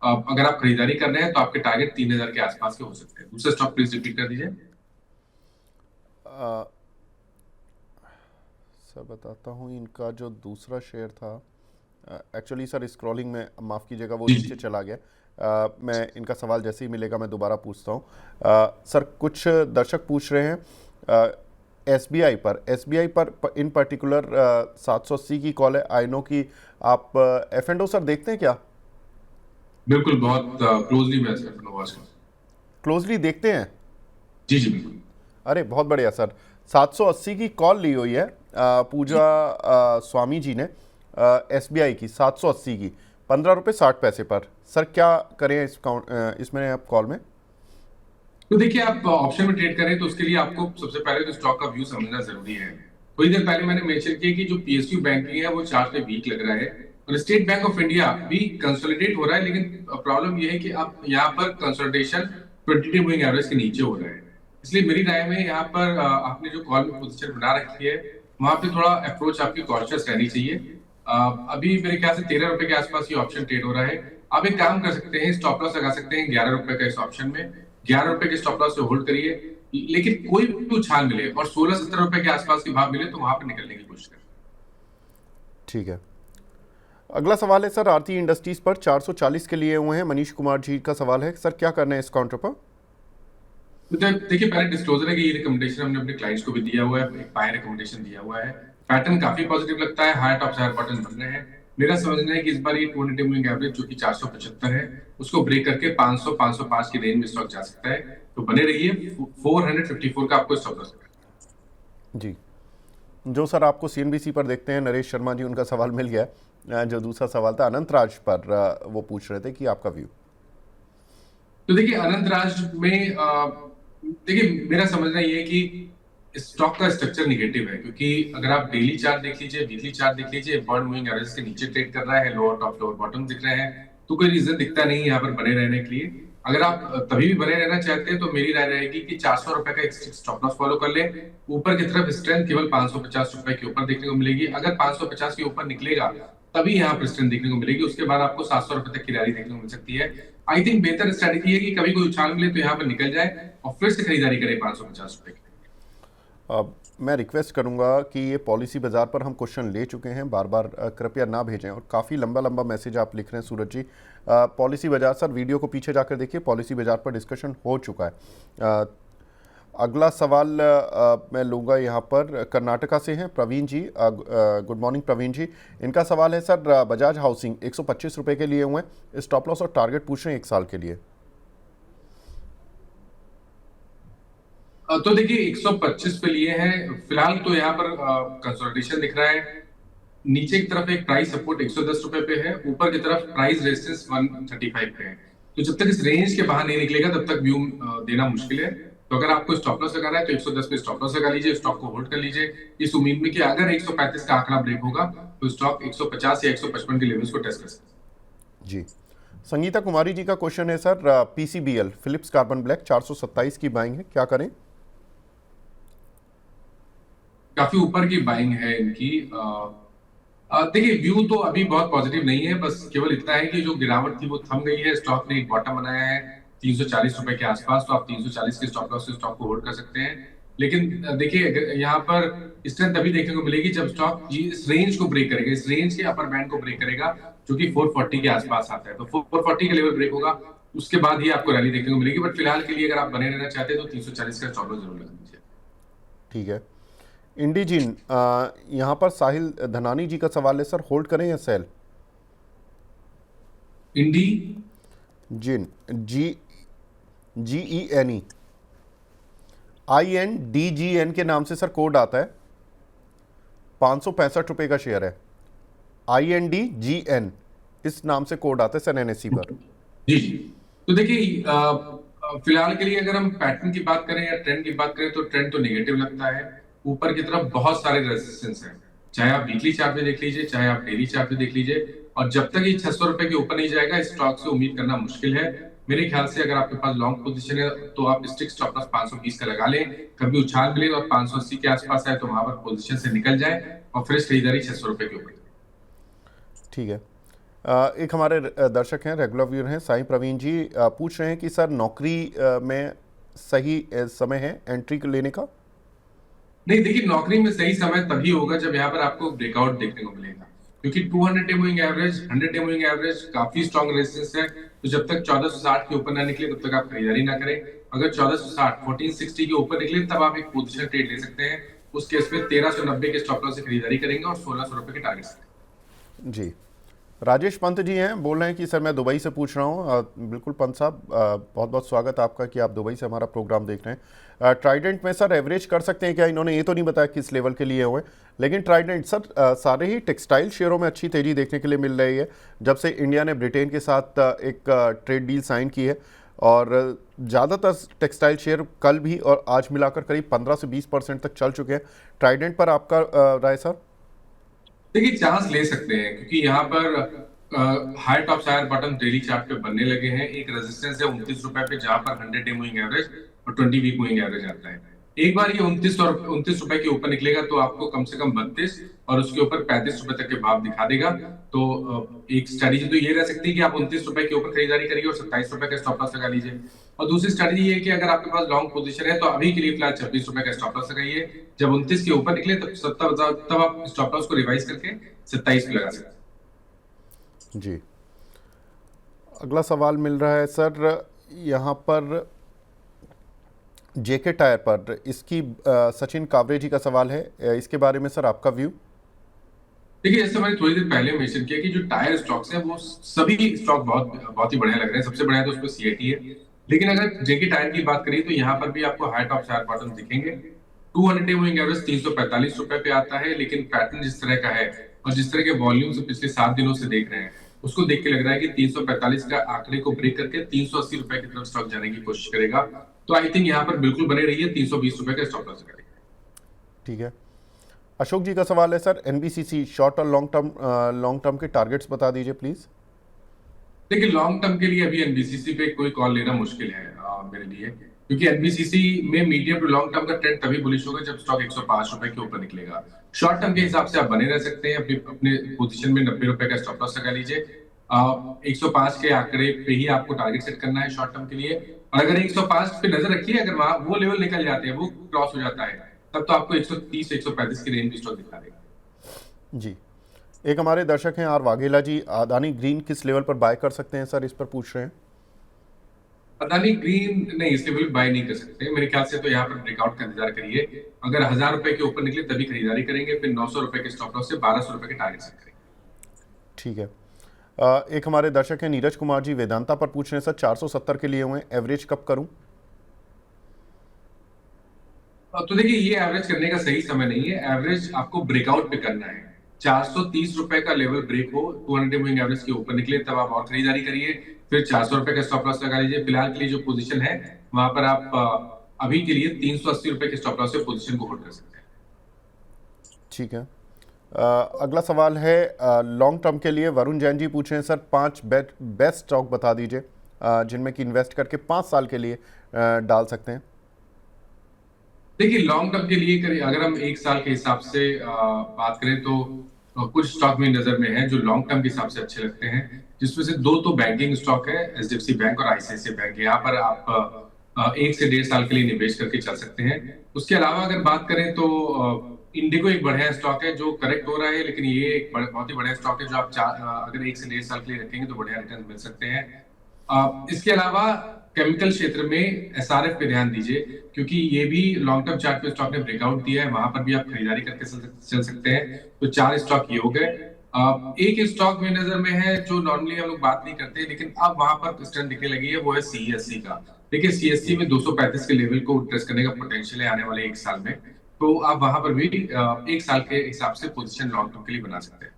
अगर आप खरीदारी कर रहे हैं तो आपके टारगेट 3000 के आसपास के हो सकते हैं। दूसरा स्टॉक प्लीज रिपीट कर दीजिए। अ, सर बताता हूँ, इनका जो दूसरा शेयर था, एक्चुअली सर स्क्रॉलिंग में माफ़ कीजिएगा वो जी नीचे जी। चला गया। मैं इनका सवाल जैसे ही मिलेगा मैं दोबारा पूछता हूँ। सर कुछ दर्शक पूछ रहे हैं एसबीआई पर इन पर्टिकुलर 780 की कॉल है, आई नो कि आप एफ एंड ओ सर देखते हैं क्या? बिल्कुल, बहुत क्लोजली मैं वॉच कर। क्लोजली देखते हैं? जी जी बिल्कुल। अरे बहुत बढ़िया सर। 780 की कॉल ली हुई है पूजा स्वामी जी ने, एसबीआई की 780 की, 15 रुपये 60 पैसे पर। सर क्या करें इसमें आप कॉल में? तो देखिए, आप ऑप्शन में ट्रेड करें तो उसके लिए आपको सबसे पहले तो स्टॉक का व्यू समझना जरूरी है। थोड़ी देर पहले मैंने मेंशन किया कि जो पीएसयू बैंकिंग है वो चार्ट पे वीक लग रहा है, और स्टेट बैंक ऑफ इंडिया भी कंसोलिडेट हो रहा है, लेकिन प्रॉब्लम ये है कि आप यहाँ पर कंसोलिडेशन 20 मूविंग एवरेज के नीचे हो रहा है। इसलिए मेरी राय में यहाँ पर आपने जो कॉल में पोजीशन बना रखी है, वहां पे थोड़ा अप्रोच आपकी कॉन्शियस रहनी चाहिए। अभी मेरे ख्याल से 13 रुपए के आसपास ये ऑप्शन ट्रेड हो रहा है। आप एक काम कर सकते हैं, स्टॉप लॉस लगा सकते हैं 11 रुपए का इस ऑप्शन में। 11 रुपए के स्टॉप लॉस से होल्ड करिए, लेकिन कोई भी उछाल मिले और 16-17 रुपए के आसपास की भाव मिले तो वहां पर निकलने की कोशिश करें। ठीक है। अगला सवाल है सर आरती इंडस्ट्रीज पर 440 के लिए हुए हैं, मनीष कुमार जी का सवाल है सर, क्या करना है इस काउंटर पर? तो देखिए, पहले डिस्क्लोजर है कि ये रिकमेंडेशन हमने अपने क्लाइंट्स को भी दिया हुआ है, एक बाय रिकमेंडेशन दिया हुआ है। पैटर्न काफी पॉजिटिव लगता है, हायर टॉप हायर बॉटम बन रहे हैं। मेरा समझना है कि इस बार ये 200 मूविंग एवरेज जो कि 475 है, उसको ब्रेक करके 500 505 की रेंज में स्टॉक जा सकता है। तो बने रहिए, 454 का आपको स्टॉप लॉस। जी। जो सर आपको सीएनबीसी पर देखते हैं, नरेश शर्मा जी, उनका सवाल मिल गया। जो दूसरा सवाल था अनंत राज पर, वो पूछ रहे थे कि आपका व्यू। तो देखिए, अनंत राज में देखिए, मेरा समझना ये है कि स्टॉक का स्ट्रक्चर निगेटिव है, क्योंकि अगर आप डेली चार्ट देख लीजिए, वीकली चार्ट देख लीजिए, बर्न मूविंग एवरेज के नीचे ट्रेड कर रहा है, लोअर टॉप लोअर बॉटम दिख रहे हैं। तो कोई रीजन दिखता नहीं यहाँ पर बने रहने के लिए। अगर आप तभी भी बने रहना चाहते हैं तो मेरी राय रहेगी कि 400 रुपए का एक स्टॉप लॉस फॉलो कर ले। ऊपर की तरफ स्ट्रेंथ केवल 550 रुपए के ऊपर देखने को मिलेगी। अगर 550 के ऊपर निकलेगा तभी यहाँ पर स्ट्रेंथ देखने को मिलेगी, उसके बाद आपको 700 रुपए तक की रैली देखने को मिल सकती है। आई थिंक बेहतर स्ट्रेटेजी है कि कभी कोई उछाल मिले तो यहाँ पर निकल जाए और फिर से खरीदारी करे 550 रुपए की। अब मैं रिक्वेस्ट करूंगा कि ये पॉलिसी बाज़ार पर हम क्वेश्चन ले चुके हैं, बार बार कृपया ना भेजें, और काफ़ी लंबा लंबा मैसेज आप लिख रहे हैं सूरज जी। पॉलिसी बाज़ार सर, वीडियो को पीछे जाकर देखिए, पॉलिसी बाज़ार पर डिस्कशन हो चुका है। अगला सवाल मैं लूँगा यहाँ पर, कर्नाटका से हैं प्रवीण जी। गुड मॉर्निंग प्रवीण जी। इनका सवाल है सर, बजाज हाउसिंग 125 रुपये के लिए हुए हैं, स्टॉप लॉस और टारगेट पूछ रहे हैं 1 साल के लिए। तो देखिए, 125 पे लिए हैं फिलहाल, तो यहाँ पर कंसोलिडेशन दिख रहा है। नीचे की तरफ एक प्राइस सपोर्ट 110 रुपए पे है, ऊपर की तरफ प्राइस रेजिस्टेंस 135 पे है। तो जब तक इस रेंज के बाहर नहीं निकलेगा तब तक व्यू देना मुश्किल है। तो अगर आपको स्टॉप लॉस लगाना है तो 110 पे स्टॉप लॉस लगा लीजिए, स्टॉक को होल्ड कर लीजिए, इस उम्मीद में कि अगर 135 का आंकड़ा ब्रेक होगा तो स्टॉक 150 या 155 के लेवल्स को टेस्ट कर सकता है। जी। संगीता कुमारी जी का क्वेश्चन है sir, PCBL Philips carbon black 427 की बाइंग है, क्या करें? काफी ऊपर की बाइंग है इनकी। देखिए, व्यू तो अभी बहुत पॉजिटिव नहीं है, बस केवल इतना है कि जो गिरावट थी वो थम गई है, स्टॉक ने एक बॉटम बनाया है ₹340 के आसपास, तो आप 340 के स्टॉप लॉस से स्टॉक को होल्ड कर सकते हैं। लेकिन देखिए यहाँ पर स्ट्रेंथ तभी देखने को मिलेगी जब स्टॉक इस रेंज को ब्रेक करेगा, इस रेंज के अपर बैंड को ब्रेक करेगा, जो कि 440 के आसपास आता है। तो 440 का लेवल ब्रेक होगा, उसके बाद ही आपको रैली देखने को मिलेगी। बट फिलहाल के लिए अगर आप बने रहना चाहते हैं तो 340 का स्टॉप लॉस जरूर लगा दीजिए। ठीक है। इंडीजीन, यहाँ पर साहिल धनानी जी का सवाल है सर, होल्ड करें या सेल? इंडी जिन, GENE, INDGN के नाम से सर कोड आता है, 565 रुपये का शेयर है। INDGN इस नाम से कोड आता है सर NSE पर। जी जी। तो देखिए फिलहाल के लिए अगर हम पैटर्न की बात करें या ट्रेंड की बात करें तो ट्रेंड तो नेगेटिव लगता है। ऊपर की तरफ बहुत सारे रेजिस्टेंस हैं, चाहे आप वीकली चार्ट में देख लीजिए, चाहे आप डेली चार्ट में देख लीजिए, और जब तक ये 600 रुपए के ऊपर नहीं जाएगा इस स्टॉक से उम्मीद करना मुश्किल है। मेरे ख्याल से अगर आपके पास लॉन्ग पोजीशन है तो आप स्टिक स्टॉप लॉस 520 का लगा लें, कभी उछाल मिले और 580 के आसपास आए तो वहां पर पोजीशन से निकल जाए और फ्रेश खरीदारी 600 रुपए के ऊपर। ठीक है। एक हमारे दर्शक हैं, रेगुलर व्यूअर हैं, साईं प्रवीण जी, पूछ रहे हैं कि सर नौकरी में सही समय है एंट्री लेने का? नहीं, देखिए नौकरी में सही समय तभी होगा जब यहाँ पर आपको ब्रेकआउट देखने को मिलेगा, क्योंकि 200 day moving average, 100 day moving average काफी स्ट्रॉन्ग रेजिस्टेंस है। तो जब तक 1460 के ऊपर ना निकले तब तक आप खरीदारी ना करें। अगर 1460 1460 के ऊपर निकले तब आप एक पोजीशन ट्रेड ले सकते हैं। उस केस में 1390 के स्टॉप लॉस से खरीदारी करेंगे और 1600 रुपए के टारगेट से। जी। राजेश पंत जी हैं, बोल रहे हैं कि सर मैं दुबई से पूछ रहा हूँ। बिल्कुल पंत साहब, बहुत बहुत स्वागत आपका कि आप दुबई से हमारा प्रोग्राम देख रहे हैं। ट्राइडेंट में सर एवरेज कर सकते हैं क्या? इन्होंने ये तो नहीं बताया किस लेवल के लिए हुए, लेकिन ट्राइडेंट सर सारे ही टेक्सटाइल शेयरों में अच्छी तेज़ी देखने के लिए मिल रही है जब से इंडिया ने ब्रिटेन के साथ एक ट्रेड डील साइन की है। और ज़्यादातर टेक्सटाइल शेयर कल भी और आज मिलाकर करीब 15 से 20% तक चल चुके हैं। ट्राइडेंट पर आपका राय सर? देखिए चांस ले सकते हैं, क्योंकि यहाँ पर high top higher bottom daily chart पे बनने लगे हैं। एक रेजिस्टेंस है 29 रुपए पे, जहां पर 100 डे मूविंग एवरेज और 20 वीक मूविंग एवरेज आता है। एक बार ये 29 रुपए के ऊपर निकलेगा तो आपको कम से कम 32 और उसके ऊपर 35 रुपए तक के भाव दिखा देगा। तो एक स्ट्रेटेजी तो ये रह सकती है कि आप 29 रुपए के ऊपर खरीदारी करिए और 27 रुपए का स्टॉप लॉस लगा लीजिए। और दूसरी स्ट्रेटेजी ये है कि अगर आपके पास लॉन्ग पोजीशन है तो अभी के लिए फिलहाल 26 रुपए का स्टॉप लॉस लगाइए। जब 29 के ऊपर निकले तब आप स्टॉप लॉस को रिवाइज करके 27 पे लगा सकते हैं। जी। अगला सवाल मिल रहा है सर यहाँ पर जेके टायर पर, इसकी सचिन कावरे जी का सवाल है, इसके बारे में सर आपका व्यू? देखिए जैसे मैंने थोड़ी देर पहले मेंशन किया कि जो टायर स्टॉक्स हैं वो सभी स्टॉक बहुत ही बढ़िया लग रहे हैं। सबसे बढ़िया तो उसमें सीआईटी है, लेकिन अगर जेके टायर की बात करें तो यहाँ पर भी आपको हाई टॉप हायर बॉटम दिखेंगे। 200 डे मूविंग एवरेज 345 रुपए पे आता है, लेकिन पैटर्न जिस तरह का है और जिस तरह के वॉल्यूम से पिछले 7 दिनों से देख रहे हैं उसको देख के लग रहा है कि 345 का आंकड़े को ब्रेक करके 380 रुपए की तरफ स्टॉक जाने की कोशिश करेगा। तो आई थिंक यहाँ पर बिल्कुल बने रहिए, 320 रुपए का स्टॉप लॉस करेगा। ठीक है। अशोक जी का सवाल है सर, एनबीसीसी शॉर्ट और लॉन्ग टर्म के टारगेट्स बता दीजिए प्लीज। देखिए लॉन्ग टर्म के लिए अभी एनबीसीसी पे कोई कॉल लेना मुश्किल है मेरे लिए, क्योंकि एनबीसीसी में मीडियम टू लॉन्ग टर्म का ट्रेंड तभी बुलिश होगा जब स्टॉक 105 रुपए के ऊपर निकलेगा। शॉर्ट टर्म के हिसाब से आप बने रह सकते हैं, अपने पोजीशन में 90 रुपए का स्टॉप लॉस लगा लीजिए। 105 के आंकड़े पे ही आपको टारगेट सेट करना है शॉर्ट टर्म के लिए। और अगर 105 पे नजर रखिए, अगर वहां वो लेवल निकल जाते हैं, वो क्रॉस हो जाता है, तब तो आपको 130 135 की रेंज में स्टॉक दिखा देगा। जी। एक हमारे दर्शक हैं आर वाघेला जी, अदानी ग्रीन किस लेवल पर बाय कर सकते हैं सर, इस पर पूछ रहे हैं। अदानी ग्रीन नहीं, इस लेवल बाय नहीं कर सकते मेरे ख्याल से। तो यहाँ पर ब्रेकआउट का इंतजार करिए। अगर 1000 रुपए के ऊपर निकले तभी खरीदारी करेंगे, फिर 900 रुपए के स्टॉप लॉस से 1200 रुपए के टारगेट सेट करेंगे। ठीक है। एक हमारे दर्शक हैं नीरज कुमार जी, वेदांता पर पूछ रहे हैं सर, 470 के लिए हुए, एवरेज कब करूं? तो देखिए ये एवरेज करने का सही समय नहीं है, एवरेज आपको ब्रेकआउट पे करना है। 430 रुपए का लेवल ब्रेक हो, 200 मूविंग एवरेज के ऊपर निकले तब आप और खरीदारी करिए, फिर 400 रुपए का स्टॉप लॉस लगा लीजिए। फिलहाल के लिए जो पोजीशन है वहां पर आप अभी के लिए 380 रुपए के स्टॉप लॉस से पोजीशन को होल्ड कर सकते हैं। ठीक है। अगला सवाल है लॉन्ग टर्म के लिए, वरुण जैन जी पूछ रहे हैं सर, 5 बेस्ट स्टॉक बता दीजिए जिनमें कि इन्वेस्ट करके 5 साल के लिए डाल सकते हैं। देखिए लॉन्ग टर्म के लिए अगर हम 1 साल के हिसाब से बात करें तो कुछ स्टॉक मेरी नजर में है जो लॉन्ग टर्म के हिसाब से अच्छे लगते हैं, जिसमें से दो तो बैंकिंग स्टॉक है, एचडीएफसी बैंक और आईसीआईसीआई बैंक। यहाँ पर आप 1 से 1.5 साल के लिए निवेश करके चल सकते हैं। उसके अलावा अगर बात करें तो इंडिगो एक बढ़िया स्टॉक है जो करेक्ट हो रहा है, लेकिन ये एक बहुत ही बढ़िया स्टॉक है जो आप अगर 1 से 1.5 साल के लिए रखेंगे तो बढ़िया रिटर्न मिल सकते हैं। इसके अलावा केमिकल क्षेत्र में एसआरएफ पे ध्यान दीजिए, क्योंकि ये भी लॉन्ग टर्म चार्ट पे स्टॉक ने ब्रेकआउट दिया है, वहां पर भी आप खरीदारी करके चल सकते हैं। तो 4 स्टॉक ये हो गए। एक स्टॉक मेरी नजर में है जो नॉर्मली हम लोग बात नहीं करते, लेकिन अब वहां पर स्ट्रेंथ दिखने लगी है, वो है सीएससी का। देखिए सीएससी में 235 के लेवल को टेस्ट करने का पोटेंशियल है आने वाले 1 साल में। तो आप वहां पर भी 1 साल के हिसाब से पोजीशन लॉन्ग टर्म के लिए बना सकते हैं।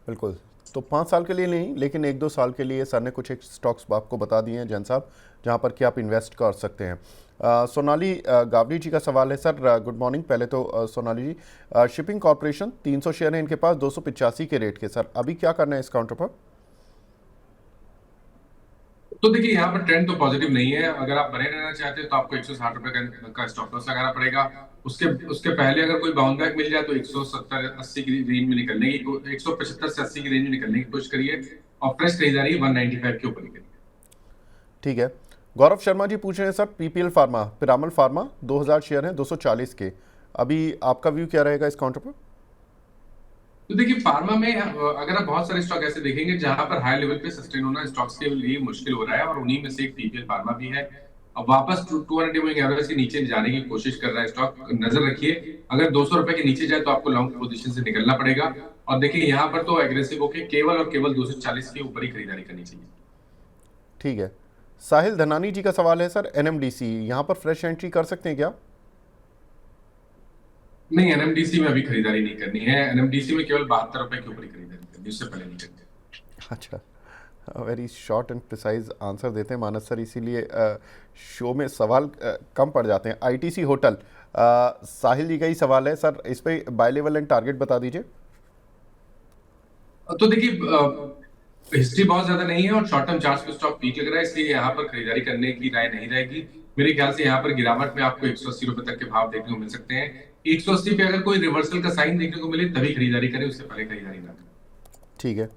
बिल्कुल। तो 5 साल के लिए नहीं, लेकिन 1-2 साल के लिए सर ने कुछ एक स्टॉक्स आपको बता दिए हैं जैन साहब, जहाँ पर कि आप इन्वेस्ट कर सकते हैं। सोनाली गावरी जी का सवाल है सर। Good morning. पहले तो सोनाली जी, शिपिंग कॉरपोरेशन 300 शेयर है इनके पास 285 के रेट के, सर अभी क्या करना है इस काउंटर पर? तो देखिए यहाँ पर ट्रेंड तो पॉजिटिव नहीं है। अगर आप बने रहना चाहते हैं तो आपको 160 रुपए का स्टॉप लॉस लगाना पड़ेगा। उसके उसके पहले अगर कोई बाउंड बैक मिल जाए तो 170-80 की रेंज में निकलने की 175 से 80 की रेंज में निकलने की कोशिश करिए, और फ्रेश खरीदारी 195 के ऊपर निकलिए। ठीक है। गौरव शर्मा जी पूछ रहे हैं sir, PPL pharma, Piramal pharma 2000 share हैं 240 के, अभी आपका व्यू क्या रहेगा इस काउंटर पर? तो देखिए फार्मा में अगर आप बहुत सारे स्टॉक ऐसे देखेंगे जहां पर हाई लेवल पे सस्टेन होना स्टॉक्स के लिए मुश्किल हो रहा है, और उन्हीं में से एक पीपीएल फार्मा भी है। अब वापस 200 मूविंग एवरेज के नीचे जाने की कोशिश कर रहा है स्टॉक, नजर रखिए। अगर 200 रुपए के नीचे जाए तो आपको लॉन्ग पोजीशन से निकलना पड़ेगा। और देखिए यहाँ पर तो एग्रेसिव होकर केवल और केवल 240 के ऊपर ही खरीदारी करनी चाहिए। ठीक है। साहिल धनानी जी का सवाल है सर, एनएमडीसी यहाँ पर फ्रेश एंट्री कर सकते हैं क्या? नहीं, एनएमडीसी में अभी खरीदारी नहीं करनी है। एनएमडीसी में केवल 72 रुपए के ऊपर ही खरीदारी करनी है, उससे पहले नहीं करनी। अच्छा, very short and precise answer देते हैं मानस सर, इसीलिए शो में सवाल कम पड़ जाते हैं। आईटीसी होटल, साहिल जी का ही सवाल है सर, इस पे बाय लेवल एंड टारगेट बता दीजिए। तो देखिए हिस्ट्री बहुत ज्यादा नहीं है और शॉर्ट टर्म चार्ट पे स्टॉक पीक लग रहा है, इसलिए यहाँ पर खरीदारी करने की राय नहीं रहेगी। मेरे ख्याल से यहाँ पर गिरावट में आपको 180 रुपए तक के भाव देखने को मिल सकते हैं। 180 पे अगर कोई रिवर्सल का साइन देखने को मिले तभी खरीदारी करें, उससे पहले खरीदारी ना करें। ठीक है।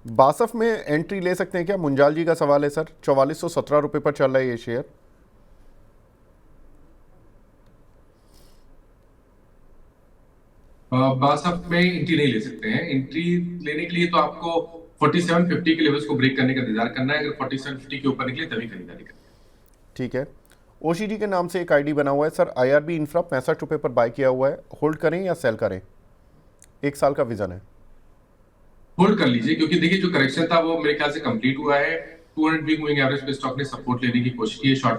बासफ में एंट्री ले सकते हैं क्या, मुंजाल जी का सवाल है सर, 4417 रुपये पर चल रहा है ये शेयर। बासफ में एंट्री नहीं ले सकते हैं। एंट्री लेने के लिए तो आपको 4750 के लेवल्स को ब्रेक करने का इंतजार करना है। अगर 4750 के ऊपर निकले तभी खरीदारी करें। ठीक है। ओशीडी के नाम से एक आईडी बना हुआ है सर, आईआरबी इंफ्रा 65 रुपये पर बाय किया हुआ है, होल्ड करें या सेल करें? 1 साल का विजन है। होल्ड कर लीजिए, क्योंकि देखिए जो करेक्शन था वो मेरे ख्याल से कंप्लीट हुआ है। 200 वीक मूविंग एवरेज पे स्टॉक ने सपोर्ट लेने की कोशिश की है, शॉर्ट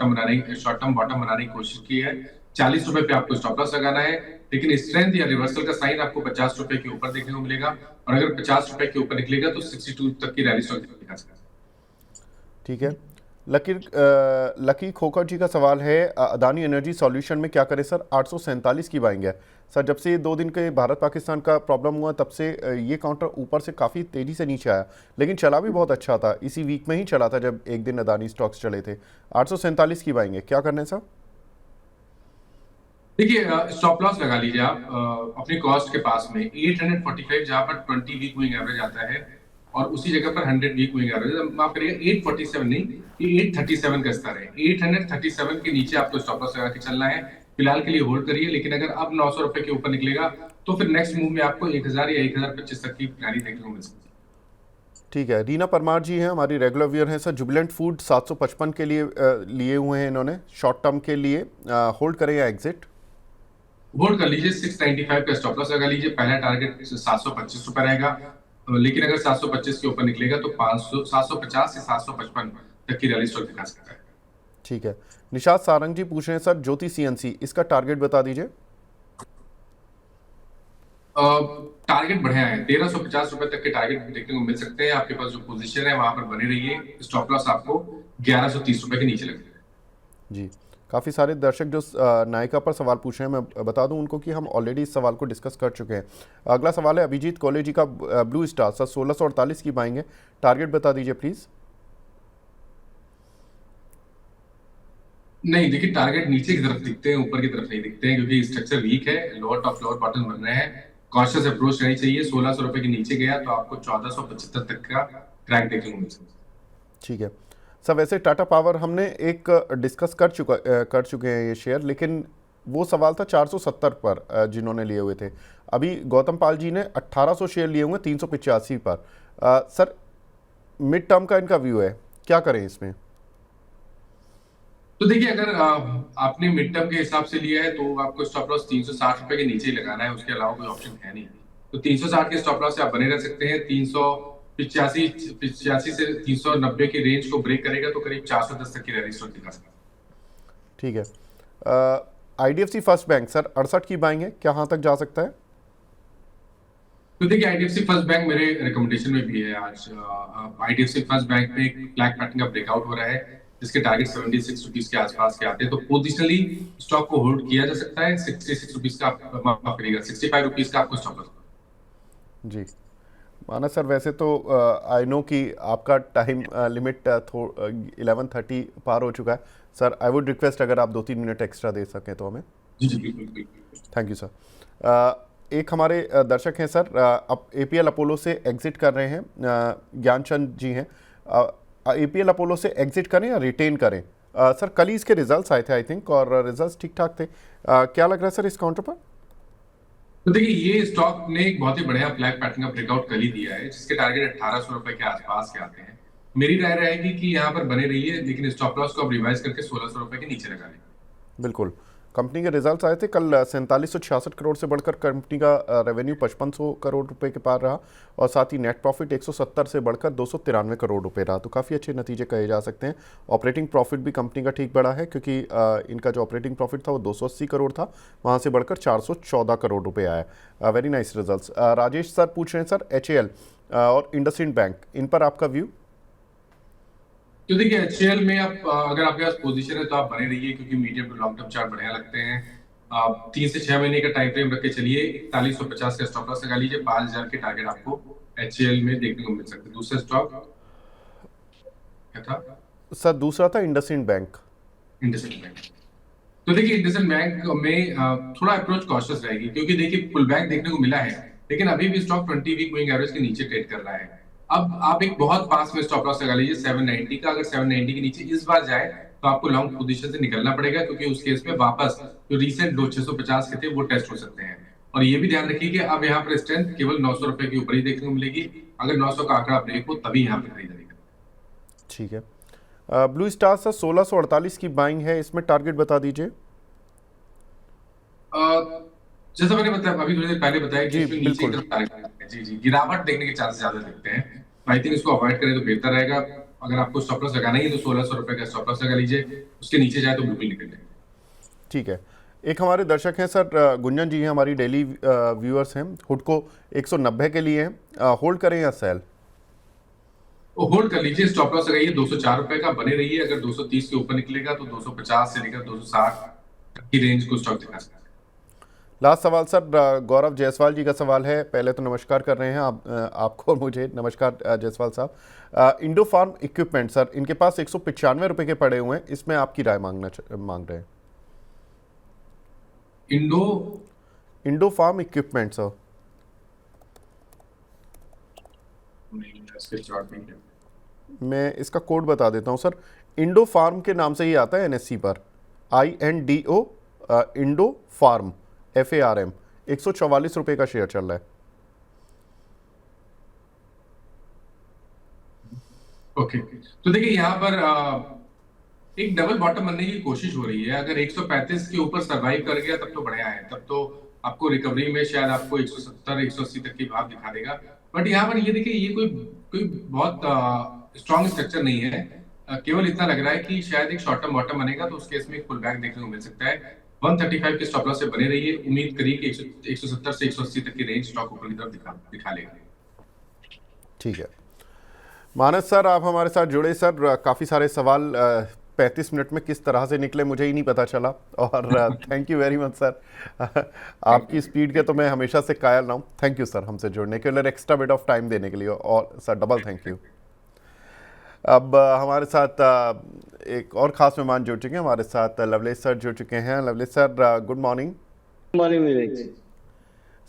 टर्म बॉटम बनाने की कोशिश की है। 40 रुपए पे आपको स्टॉप लॉस लगाना है, लेकिन स्ट्रेंथ या रिवर्सल का साइन आपको 50 रुपए के ऊपर देखने को मिलेगा, और अगर 50 रुपए के ऊपर निकलेगा तो 62 तक की रैली स्टॉक दिखा सकता है। ठीक है। लकी खोकर जी का सवाल है, अदानी एनर्जी सॉल्यूशन में क्या करें सर, 847 की बाइंग है सर। जब से ये 2 दिन के भारत पाकिस्तान का प्रॉब्लम हुआ तब से ये काउंटर ऊपर से काफ़ी तेज़ी से नीचे आया, लेकिन चला भी बहुत अच्छा था, इसी वीक में ही चला था जब एक दिन अदानी स्टॉक्स चले थे। 847 की बाइंग है, क्या करना है सर? देखिए स्टॉप लॉस लगा लीजिए आप अपनी कॉस्ट के पास में 845, जहां पर 20 वीक मूविंग एवरेज आता है, और उसी जगह पर 100 वीक मूविंग एवरेज, माफ करिएगा 847 नहीं, ये 837 का स्तर है। 837 के नीचे आपको स्टॉप लॉस लगा के चलना है। फिलहाल के लिए होल्ड करिए, लेकिन अगर अब 900 रुपए के ऊपर निकलेगा तो फिर नेक्स्ट मूव में आपको 1000 या 1025 तक की रैली देखने को मिल सकती है। ठीक है। रीना परमार जी हैं, हमारी रेगुलर व्यूअर हैं सर, जुबिलेंट फूड 755 के लिए लिए हुए हैं इन्होंने शॉर्ट टर्म के लिए, होल्ड करें या एग्जिट? होल्ड कर लीजिए, 695 का स्टॉप लॉस लगा लीजिए। पहला टारगेट 725 रुपए रहेगा, लेकिन अगर 725 के ऊपर निकलेगा तो 750 से 755 तक की रैली स्टॉक दिखा सकता है। ठीक है। निशाद सारंग जी पूछ रहे हैं सर, ज्योति सीएनसी, इसका टारगेट बता दीजिए। टारगेट बढ़िया है, 1350 रुपए तक के टारगेट देखने को मिल सकते हैं। आपके पास जो पोजीशन है वहां पर बनी रहिए। स्टॉप लॉस आपको 1130 रुपए के नीचे लगेगा। जी। काफ़ी सारे दर्शक जो नायका पर सवाल पूछ रहे हैं, मैं बता दूं उनको कि हम ऑलरेडी इस सवाल को डिस्कस कर चुके हैं। अगला सवाल है अभिजीत कॉलेज का, ब्लू स्टार सर 1648 की बाइंग है, टारगेट बता दीजिए प्लीज़। नहीं देखिए, टारगेट नीचे की तरफ दिखते हैं, ऊपर की तरफ नहीं दिखते हैं, क्योंकि स्ट्रक्चर वीक है, लोअर टॉप लोअर बॉटम बन रहे हैं। कॉशियस अप्रोच रहनी चाहिए। 1600 रुपए के नीचे गया तो आपको 1475 तक का क्रैक देखने को मिल सकता है। ठीक है सर। वैसे टाटा पावर हमने एक डिस्कस कर चुके हैं ये शेयर, लेकिन वो सवाल था 470 पर जिन्होंने लिए हुए थे। अभी गौतम पाल जी ने 1800 शेयर लिए हुए 385 पर। सर मिड टर्म का इनका व्यू है, क्या करें इसमें? तो देखिए, अगर आपने मिड टर्म के हिसाब से लिया है तो आपको स्टॉप लॉस 360 रुपए के नीचे ही लगाना है, उसके अलावा कोई ऑप्शन है नहीं। तो 360 के स्टॉप लॉस से आप बने रह सकते हैं। 385 से 390 की रेंज को ब्रेक करेगा तो करीब 410 तक की रैली स्टॉक दिखा सकता है। ठीक है। IDFC फर्स्ट बैंक सर 68 की बाइंग है, क्या वहाँ तक जा सकता है? तो देखिए, आईडीएफसी फर्स्ट बैंक मेरे रिकमेंडेशन में भी है आज। आईडीएफसी फर्स्ट बैंक में एक फ्लैग पैटर्न का ब्रेकआउट हो रहा है, जिसके टारगेट 76 रुपीज के आसपास के आते हैं। तो पोजिशनली स्टॉक को होल्ड किया जा सकता है। 66 रुपीज का माफ करिएगा, 65 रुपीज का आपको स्टॉप लॉस। जी मानस सर, वैसे तो आई नो कि आपका टाइम लिमिट 11:30 पार हो चुका है सर। आई वुड रिक्वेस्ट अगर आप 2-3 मिनट एक्स्ट्रा दे सकें तो हमें। जी जी, बिल्कुल बिल्कुल। Thank you sir. एक हमारे दर्शक हैं सर, अब APL अपोलो से एग्जिट कर रहे हैं, ज्ञानचंद जी हैं। APL अपोलो से एग्जिट करें या रिटेन करें? सर कल ही इसके रिजल्ट्स आए थे आई थिंक, और रिजल्ट्स ठीक ठाक थे। क्या लग रहा है सर इस काउंटर पर? तो देखिए, ये स्टॉक ने एक बहुत ही बढ़िया फ्लैग पैटर्न का ब्रेकआउट कर ही दिया है, जिसके टारगेट 1800 रुपए के आसपास के आते हैं। मेरी राय रहेगी कि यहाँ पर बने रहिए, लेकिन स्टॉप लॉस को अब रिवाइज करके 1600 रुपए के नीचे लगा लें। बिल्कुल। कंपनी के रिजल्ट्स आए थे कल, 4766 करोड़ से बढ़कर कंपनी का रेवेन्यू 5500 करोड़ रुपए के पार रहा, और साथ ही नेट प्रॉफिट 170 से बढ़कर 293 करोड़ रुपए रहा। तो काफ़ी अच्छे नतीजे कहे जा सकते हैं। ऑपरेटिंग प्रॉफिट भी कंपनी का ठीक बढ़ा है, क्योंकि इनका जो ऑपरेटिंग प्रॉफिट था वो 280 करोड़ था, वहाँ से बढ़कर 414 करोड़ रुपए आया। Very nice results. Rajesh sir पूछ रहे हैं सर HAL और इंडसइंड बैंक, इन पर आपका व्यू? तो देखिए, एचएएल में आप अगर आपके पास पोजीशन है तो आप बने रहिए, क्योंकि medium to long term chart बढ़िया लगते हैं। आप 3 से 6 महीने का टाइम फ्रेम रख के चलिए। 4150 का स्टॉप लॉस लगा लीजिए। 5000 के टारगेट आपको एचएएल में देखने को मिल सकते हैं। दूसरा स्टॉक क्या था सर दूसरा था इंडसइंड बैंक। इंडसइंड बैंक। तो देखिए, इंडसइंड बैंक में थोड़ा अप्रोच कॉशियस रहेगी, क्योंकि देखिए पुल बैक देखने को मिला है, लेकिन अभी भी स्टॉक 20 वीक मूविंग एवरेज के नीचे ट्रेड कर रहा है। अब आप एक बहुत पास में स्टॉप लॉस लगा लीजिए 790 का। अगर 790 के नीचे इस बार जाए तो आपको लॉन्ग पोजीशन से निकलना पड़ेगा, क्योंकि उस केस में वापस जो रीसेंट लो 650 के थे वो टेस्ट हो सकते हैं। और ये भी ध्यान रखिए कि अब यहाँ पर स्ट्रेंथ केवल 900 रुपए के ऊपर ही देखने को मिलेगी। अगर 900 का आंकड़ा ब्रेक हो तभी यहाँ पर खरीदारी करें। ठीक है। ब्लू स्टार सर 1648 की बाइंग है, इसमें टारगेट बता दीजिए। जैसा मैंने बताया अभी थोड़ी देर पहले बताया कि जी इसमें नीचे की बिल्कुल। तरफ टारगेट है। जी जी, गिरावट देखने के चांसेस ज्यादा दिखते हैं। आई थिंक इसको अवॉइड करें तो बेहतर रहेगा। अगर आपको स्टॉप लॉस लगाना ही है तो 1600 रुपए का स्टॉप लॉस लगा लीजिए। उसके नीचे जाए तो बिल्कुल निकल जाए। ठीक है। एक हमारे दर्शक हैं सर, गुंजन जी हैं, हमारी डेली व्यूअर्स हैं, हुडको 190 के लिए हैं, होल्ड करें या सेल? वो होल्ड कर लीजिए। स्टॉप लॉस लगाइए 204 रुपए का, बने रहिए। अगर 230 के ऊपर निकलेगा तो 250 से लेकर 260 तक की रेंज को स्टॉक दिखा सकता है। लास्ट सवाल सर, गौरव जायसवाल जी का सवाल है। पहले तो नमस्कार कर रहे हैं आपको और मुझे। नमस्कार जायसवाल साहब। इंडो फार्म इक्विपमेंट सर, इनके पास 195 रुपए के पड़े हुए हैं, इसमें आपकी राय मांग रहे हैं। Indo farm equipment sir. मैं इसका कोड बता देता हूं सर। इंडो फार्म के नाम से ही आता है NSE पर, INDO, इंडो फार्म FARM। 144 रुपए का शेयर चल रहा है। ओके, तो देखिए यहाँ पर एक डबल बॉटम बनने की कोशिश हो रही है। अगर 135 के ऊपर सरवाइव कर गया तब तो बढ़िया है, तब तो आपको रिकवरी में शायद आपको 170 180 तक की भाव दिखा देगा। बट यहाँ पर ये देखिए, ये कोई बहुत स्ट्रॉन्ग स्ट्रक्चर नहीं है। केवल इतना लग रहा है कि शायद एक शॉर्ट टर्म बॉटम बनेगा, तो उस केस में एक पुल बैक देखने को मिल सकता है। 135 के स्टॉप लॉस से बने रहिए। उम्मीद करिए कि 170 से 180 तक की रेंज स्टॉक ऊपर की तरफ दिखा लेगा। ठीक है। मानस सर आप हमारे साथ जुड़े सर, काफ़ी सारे सवाल 35 मिनट में किस तरह से निकले मुझे ही नहीं पता चला, और thank you very much sir. आपकी स्पीड के तो मैं हमेशा से कायल रहा हूँ। थैंक यू सर हमसे जुड़ने के लिए, एक्स्ट्रा बिट ऑफ टाइम देने के लिए, और सर डबल थैंक यू। अब हमारे साथ एक और ख़ास मेहमान जुड़ चुके हैं, हमारे साथ लवलेश सर जुड़ चुके हैं। लवलेश सर गुड मॉर्निंग। मॉर्निंग विवेक जी।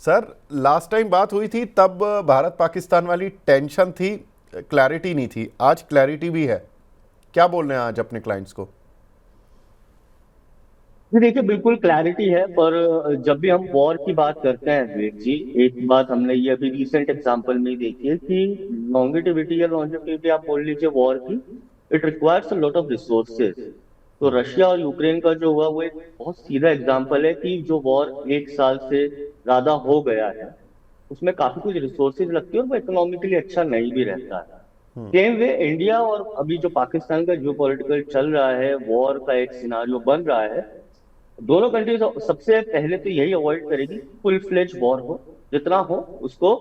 सर लास्ट टाइम बात हुई थी तब भारत पाकिस्तान वाली टेंशन थी, क्लैरिटी नहीं थी। आज क्लैरिटी भी है। क्या बोल रहे हैं आज अपने क्लाइंट्स को? जी देखिए, बिल्कुल क्लैरिटी है। पर जब भी हम वॉर की बात करते हैं विवेक जी, एक बात हमने ये अभी रिसेंट एग्जांपल में ही देखी है कि लॉन्गेटिविटी या लॉन्जेविटी आप बोल लीजिए वॉर की, it requires a lot of resources. तो रशिया और यूक्रेन का जो हुआ वो एक बहुत सीधा एग्जांपल है कि जो वॉर एक साल से ज्यादा हो गया है उसमें काफी कुछ रिसोर्सेज लगती है और वो इकोनॉमिकली अच्छा नहीं भी रहता है। सेम वे इंडिया और अभी जो पाकिस्तान का जियो पॉलिटिकल चल रहा है, वॉर का एक सिनारियो बन रहा है, दोनों कंट्रीज सबसे पहले तो यही अवॉइड करेगी फुल फ्लेज वॉर हो। जितना हो उसको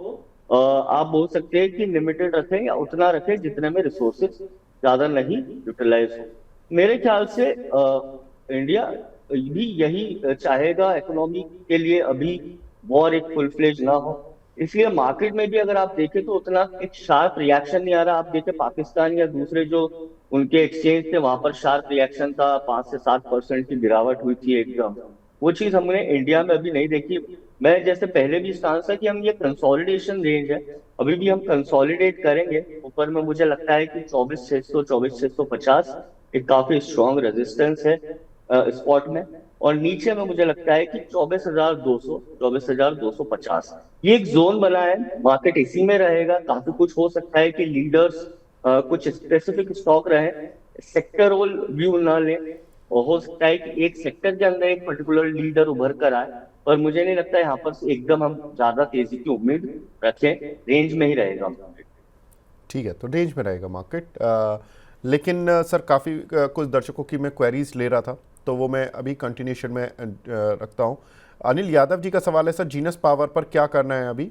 आप बोल सकते हैं कि लिमिटेड रखें या उतना रखें जितने में रिसोर्सेज ज्यादा नहीं यूटिलाइज हो। मेरे ख्याल से इंडिया भी यही चाहेगा इकोनॉमी के लिए अभी वॉर एक फुल फ्लेज ना हो। इसलिए मार्केट में भी अगर आप देखें तो उतना एक शार्प रिएक्शन नहीं आ रहा। आप देखें पाकिस्तान या दूसरे जो उनके एक्सचेंज थे वहां पर शार्प रिएक्शन था, 5 से 7% की गिरावट हुई थी एकदम। वो चीज हमने इंडिया में अभी नहीं देखी। मैं जैसे पहले भी स्टांस था कि हम ये कंसोलिडेशन रेंज है, अभी भी हम कंसोलिडेट करेंगे। ऊपर में मुझे लगता है कि 24,600 24,650 एक काफी स्ट्रॉन्ग रेजिस्टेंस है स्पॉट में। और नीचे में मुझे लगता है कि 24,200 24,250 ये एक जोन बना है। मार्केट इसी में रहेगा। काफी कुछ हो सकता है कि लीडर्स कुछ स्पेसिफिक स्टॉक रहे, सेक्टरल व्यू ना ले, और हो सकता है कि एक सेक्टर के अंदर एक पर्टिकुलर लीडर उभर कर आए। पर मुझे नहीं लगता यहाँ पर एकदम हम ज्यादा तेजी की उम्मीद रखें। रेंज में ही रहेगा। ठीक है, तो रेंज में रहेगा मार्केट। लेकिन सर काफ़ी कुछ दर्शकों की मैं क्वेरीज ले रहा था, तो वो मैं अभी कंटिन्यूशन में रखता हूँ। अनिल यादव जी का सवाल है, सर जीनस पावर पर क्या करना है अभी?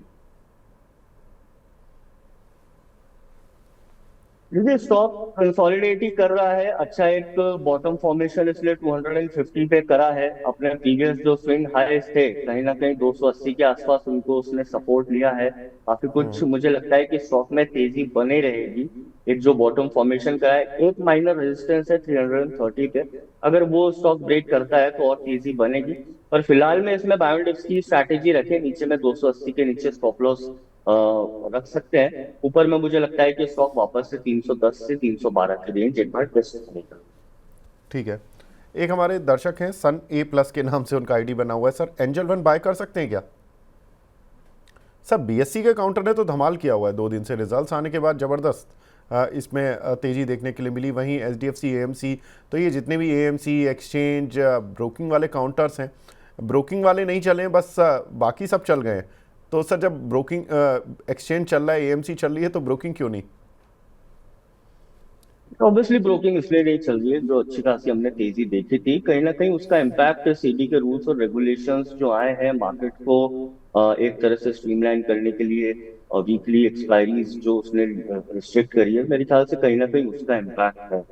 देखिए, स्टॉक कंसोलिडेट ही कर रहा है। अच्छा एक बॉटम फॉर्मेशन इसलिए 250 पे करा है। अपने प्रीवियस जो स्विंग हाईज थे कहीं ना कहीं 280 के आसपास उनको उसने सपोर्ट लिया है। काफी कुछ मुझे लगता है कि स्टॉक में तेजी बनी रहेगी। एक जो बॉटम फॉर्मेशन का है, एक माइनर रेजिस्टेंस है 330 पे, अगर वो स्टॉक ब्रेक करता है तो और तेजी बनेगी। पर फिलहाल में इसमें बायोडिप्स की स्ट्रैटेजी रखे, नीचे में 280 के नीचे स्टॉप लॉस रख सकते हैं। ऊपर में मुझे लगता है कि स्टॉक वापस से 310 से 312 की रेंज एक बार टेस्ट करेगा। ठीक है। एक हमारे दर्शक हैं सन ए प्लस के नाम से उनका आईडी बना हुआ है, सर एंजल वन बाय कर सकते हैं क्या? सर बीएससी के काउंटर ने तो धमाल किया हुआ है 2 दिन से, रिजल्ट्स आने के बाद ज़बरदस्त इसमें तेज़ी देखने के लिए मिली। वहीं एचडीएफसी एएमसी, तो ये जितने भी एएमसी एक्सचेंज ब्रोकिंग वाले काउंटर्स हैं, ब्रोकिंग वाले नहीं चले हैं, बस बाकी सब चल गए हैं। तो सर जब ब्रोकिंग एक्सचेंज चल रहा है, एएमसी चल रही है, तो ब्रोकिंग क्यों नहीं? ऑब्वियसली ब्रोकिंग इसलिए नहीं चल रही है। जो अच्छी खासी हमने तेजी देखी थी, कहीं ना कहीं उसका इम्पैक्ट सेबी के रूल्स और रेगुलेशंस जो आए हैं मार्केट को एक तरह से स्ट्रीमलाइन करने के लिए, वीकली एक्सपायरीज जो उसने रिस्ट्रिक्ट करी है, मेरे ख्याल से कहीं ना कहीं उसका इम्पैक्ट है।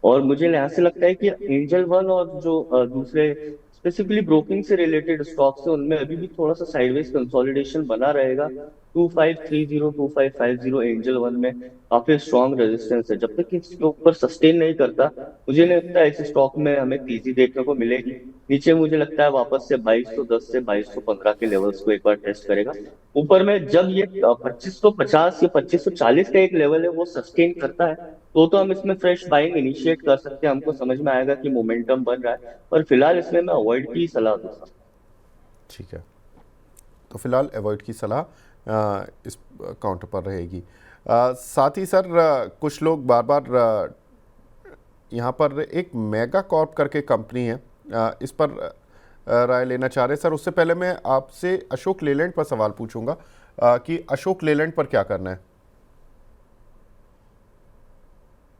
और मुझे यहाँ से लगता है कि एंजल वन और जो दूसरे स्पेसिफिकली ब्रोकिंग से रिलेटेड स्टॉक्स है उनमें अभी भी थोड़ा सा साइडवेज कंसोलिडेशन बना रहेगा। 2530 2550 एंजल वन में काफी स्ट्रॉन्ग रेजिस्टेंस है। जब तक इसके ऊपर सस्टेन नहीं करता, मुझे नहीं लगता इस स्टॉक में हमें तेजी देखने को मिलेगी। नीचे मुझे लगता है वापस से 2210 से 2215 के लेवल्स को एक बार टेस्ट करेगा। ऊपर में जब ये 2550 या 2540 का एक लेवल है वो सस्टेन करता है तो हम इसमें फ्रेश बाइंग इनिशिएट कर सकते हैं। हमको समझ में आएगा कि मोमेंटम बन रहा है। पर फिलहाल इसमें मैं अवॉइड की सलाह दूंगा। ठीक है, तो फिलहाल अवॉइड की सलाह इस काउंटर पर रहेगी। साथ ही सर कुछ लोग बार बार यहाँ पर एक मेगा कॉर्प करके कंपनी है, इस पर राय लेना चाह रहे हैं सर। उससे पहले मैं आपसे अशोक लेलैंड पर सवाल पूछूंगा कि अशोक लेलैंड पर क्या करना है?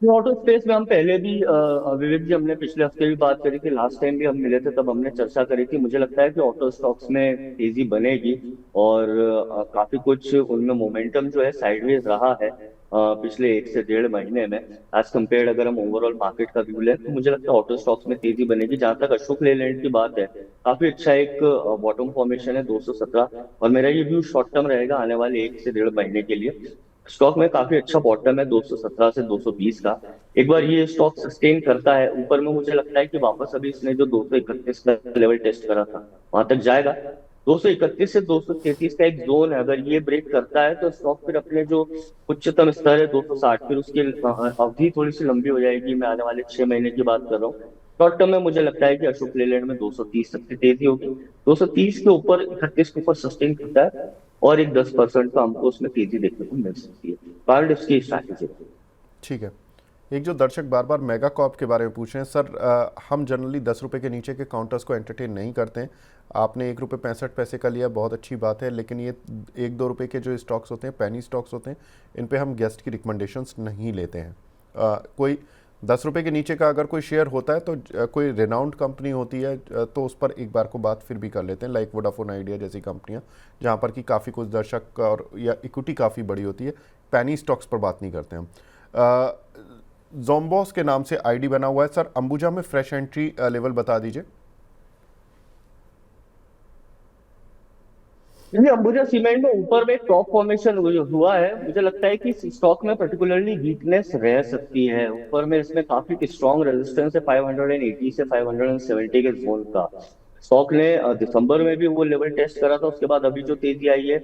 ऑटो स्पेस में हम पहले भी विवेक जी, हमने पिछले हफ्ते भी बात करी थी, लास्ट टाइम भी हम मिले थे तब हमने चर्चा करी थी। मुझे लगता है कि ऑटो स्टॉक्स में तेजी बनेगी और काफी कुछ उनमें मोमेंटम जो है साइडवेज रहा है पिछले 1 से 1.5 महीने में एज कम्पेयर। अगर हम ओवरऑल मार्केट का व्यू लें तो मुझे लगता है ऑटो स्टॉक्स में तेजी बनेगी। जहां तक अशोक लेलैंड की बात है, काफी अच्छा एक बॉटम फॉर्मेशन है 217, और मेरा ये व्यू शॉर्ट टर्म रहेगा आने वाले 1 से 1.5 महीने के लिए। स्टॉक में काफी अच्छा बॉटम है 217 से 220 का। एक बार ये स्टॉक सस्टेन करता है ऊपर में, मुझे लगता है कि वापस अभी इसने जो 231 का लेवल टेस्ट करा था वहां तक जाएगा 231 से 233 का एक जोन है, अगर ये ब्रेक करता है तो स्टॉक फिर अपने जो उच्चतम स्तर है 260, फिर उसकी अवधि थोड़ी सी लंबी हो जाएगी। मैं आने वाले 6 महीने की बात कर रहा हूँ। शॉर्ट टर्म में मुझे लगता है कि अशोक लेलैंड में 230 तक की तेजी होगी। 230 के ऊपर, 31 के ऊपर सस्टेन करता है और एक 10% का हमको उसमें तेजी देखने को मिल सकती है। कार्ड इसकी स्ट्रैटेजी है। ठीक है। एक जो दर्शक बार बार मेगा कॉर्प के बारे में पूछ रहे हैं सर, हम जनरली 10 रुपये के नीचे के काउंटर्स को एंटरटेन नहीं करते हैं। आपने 1 रुपये 65 पैसे का लिया, बहुत अच्छी बात है, लेकिन ये 1-2 रुपये के जो स्टॉक्स होते हैं, पेनी स्टॉक्स होते हैं, इन पे हम गेस्ट की रिकमेंडेशंस नहीं लेते हैं। कोई 10 रुपये के नीचे का अगर कोई शेयर होता है तो कोई रिनाउंड कंपनी होती है तो उस पर एक बार को बात फिर भी कर लेते हैं, लाइक वोडाफोन आइडिया जैसी कंपनियां, जहां पर कि काफ़ी कुछ दर्शक और या इक्विटी काफ़ी बड़ी होती है। पैनी स्टॉक्स पर बात नहीं करते हम। जोम्बोस के नाम से आईडी बना हुआ है सर, अंबुजा में फ्रेश एंट्री लेवल बता दीजिए। देखिए, अंबुजा सीमेंट में ऊपर में एक टॉप फॉर्मेशन हुआ है। मुझे लगता है कि इस स्टॉक में पर्टिकुलरली वीकनेस रह सकती है। ऊपर में इसमें काफी स्ट्रॉन्ग रेजिस्टेंस है 580 से 570 के जोन का। स्टॉक ने दिसंबर में भी वो लेवल टेस्ट करा था, उसके बाद अभी जो तेजी आई है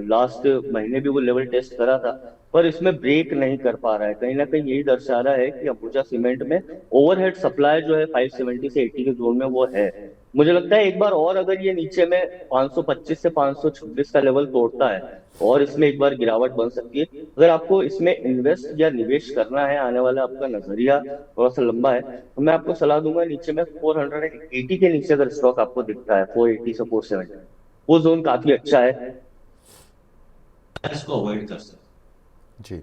लास्ट महीने भी वो लेवल टेस्ट करा था, पर इसमें ब्रेक नहीं कर पा रहा है। कहीं ना कहीं यही दर्शा रहा है कि अंबुजा सीमेंट में ओवरहेड सप्लाई जो है 570 से 80 के जोन में वो है। मुझे लगता है एक बार और अगर ये नीचे में 525 से 526 का लेवल तोड़ता है और इसमें एक बार गिरावट बन सकती है। अगर आपको इसमें इन्वेस्ट या निवेश करना है, आने वाला आपका नजरिया थोड़ा सा लंबा है, तो मैं आपको सलाह दूंगा नीचे में 480 के नीचे अगर स्टॉक आपको दिखता है, 480 से 470, वो जोन काफी अच्छा है, इसको अवॉइड कर सकते जी।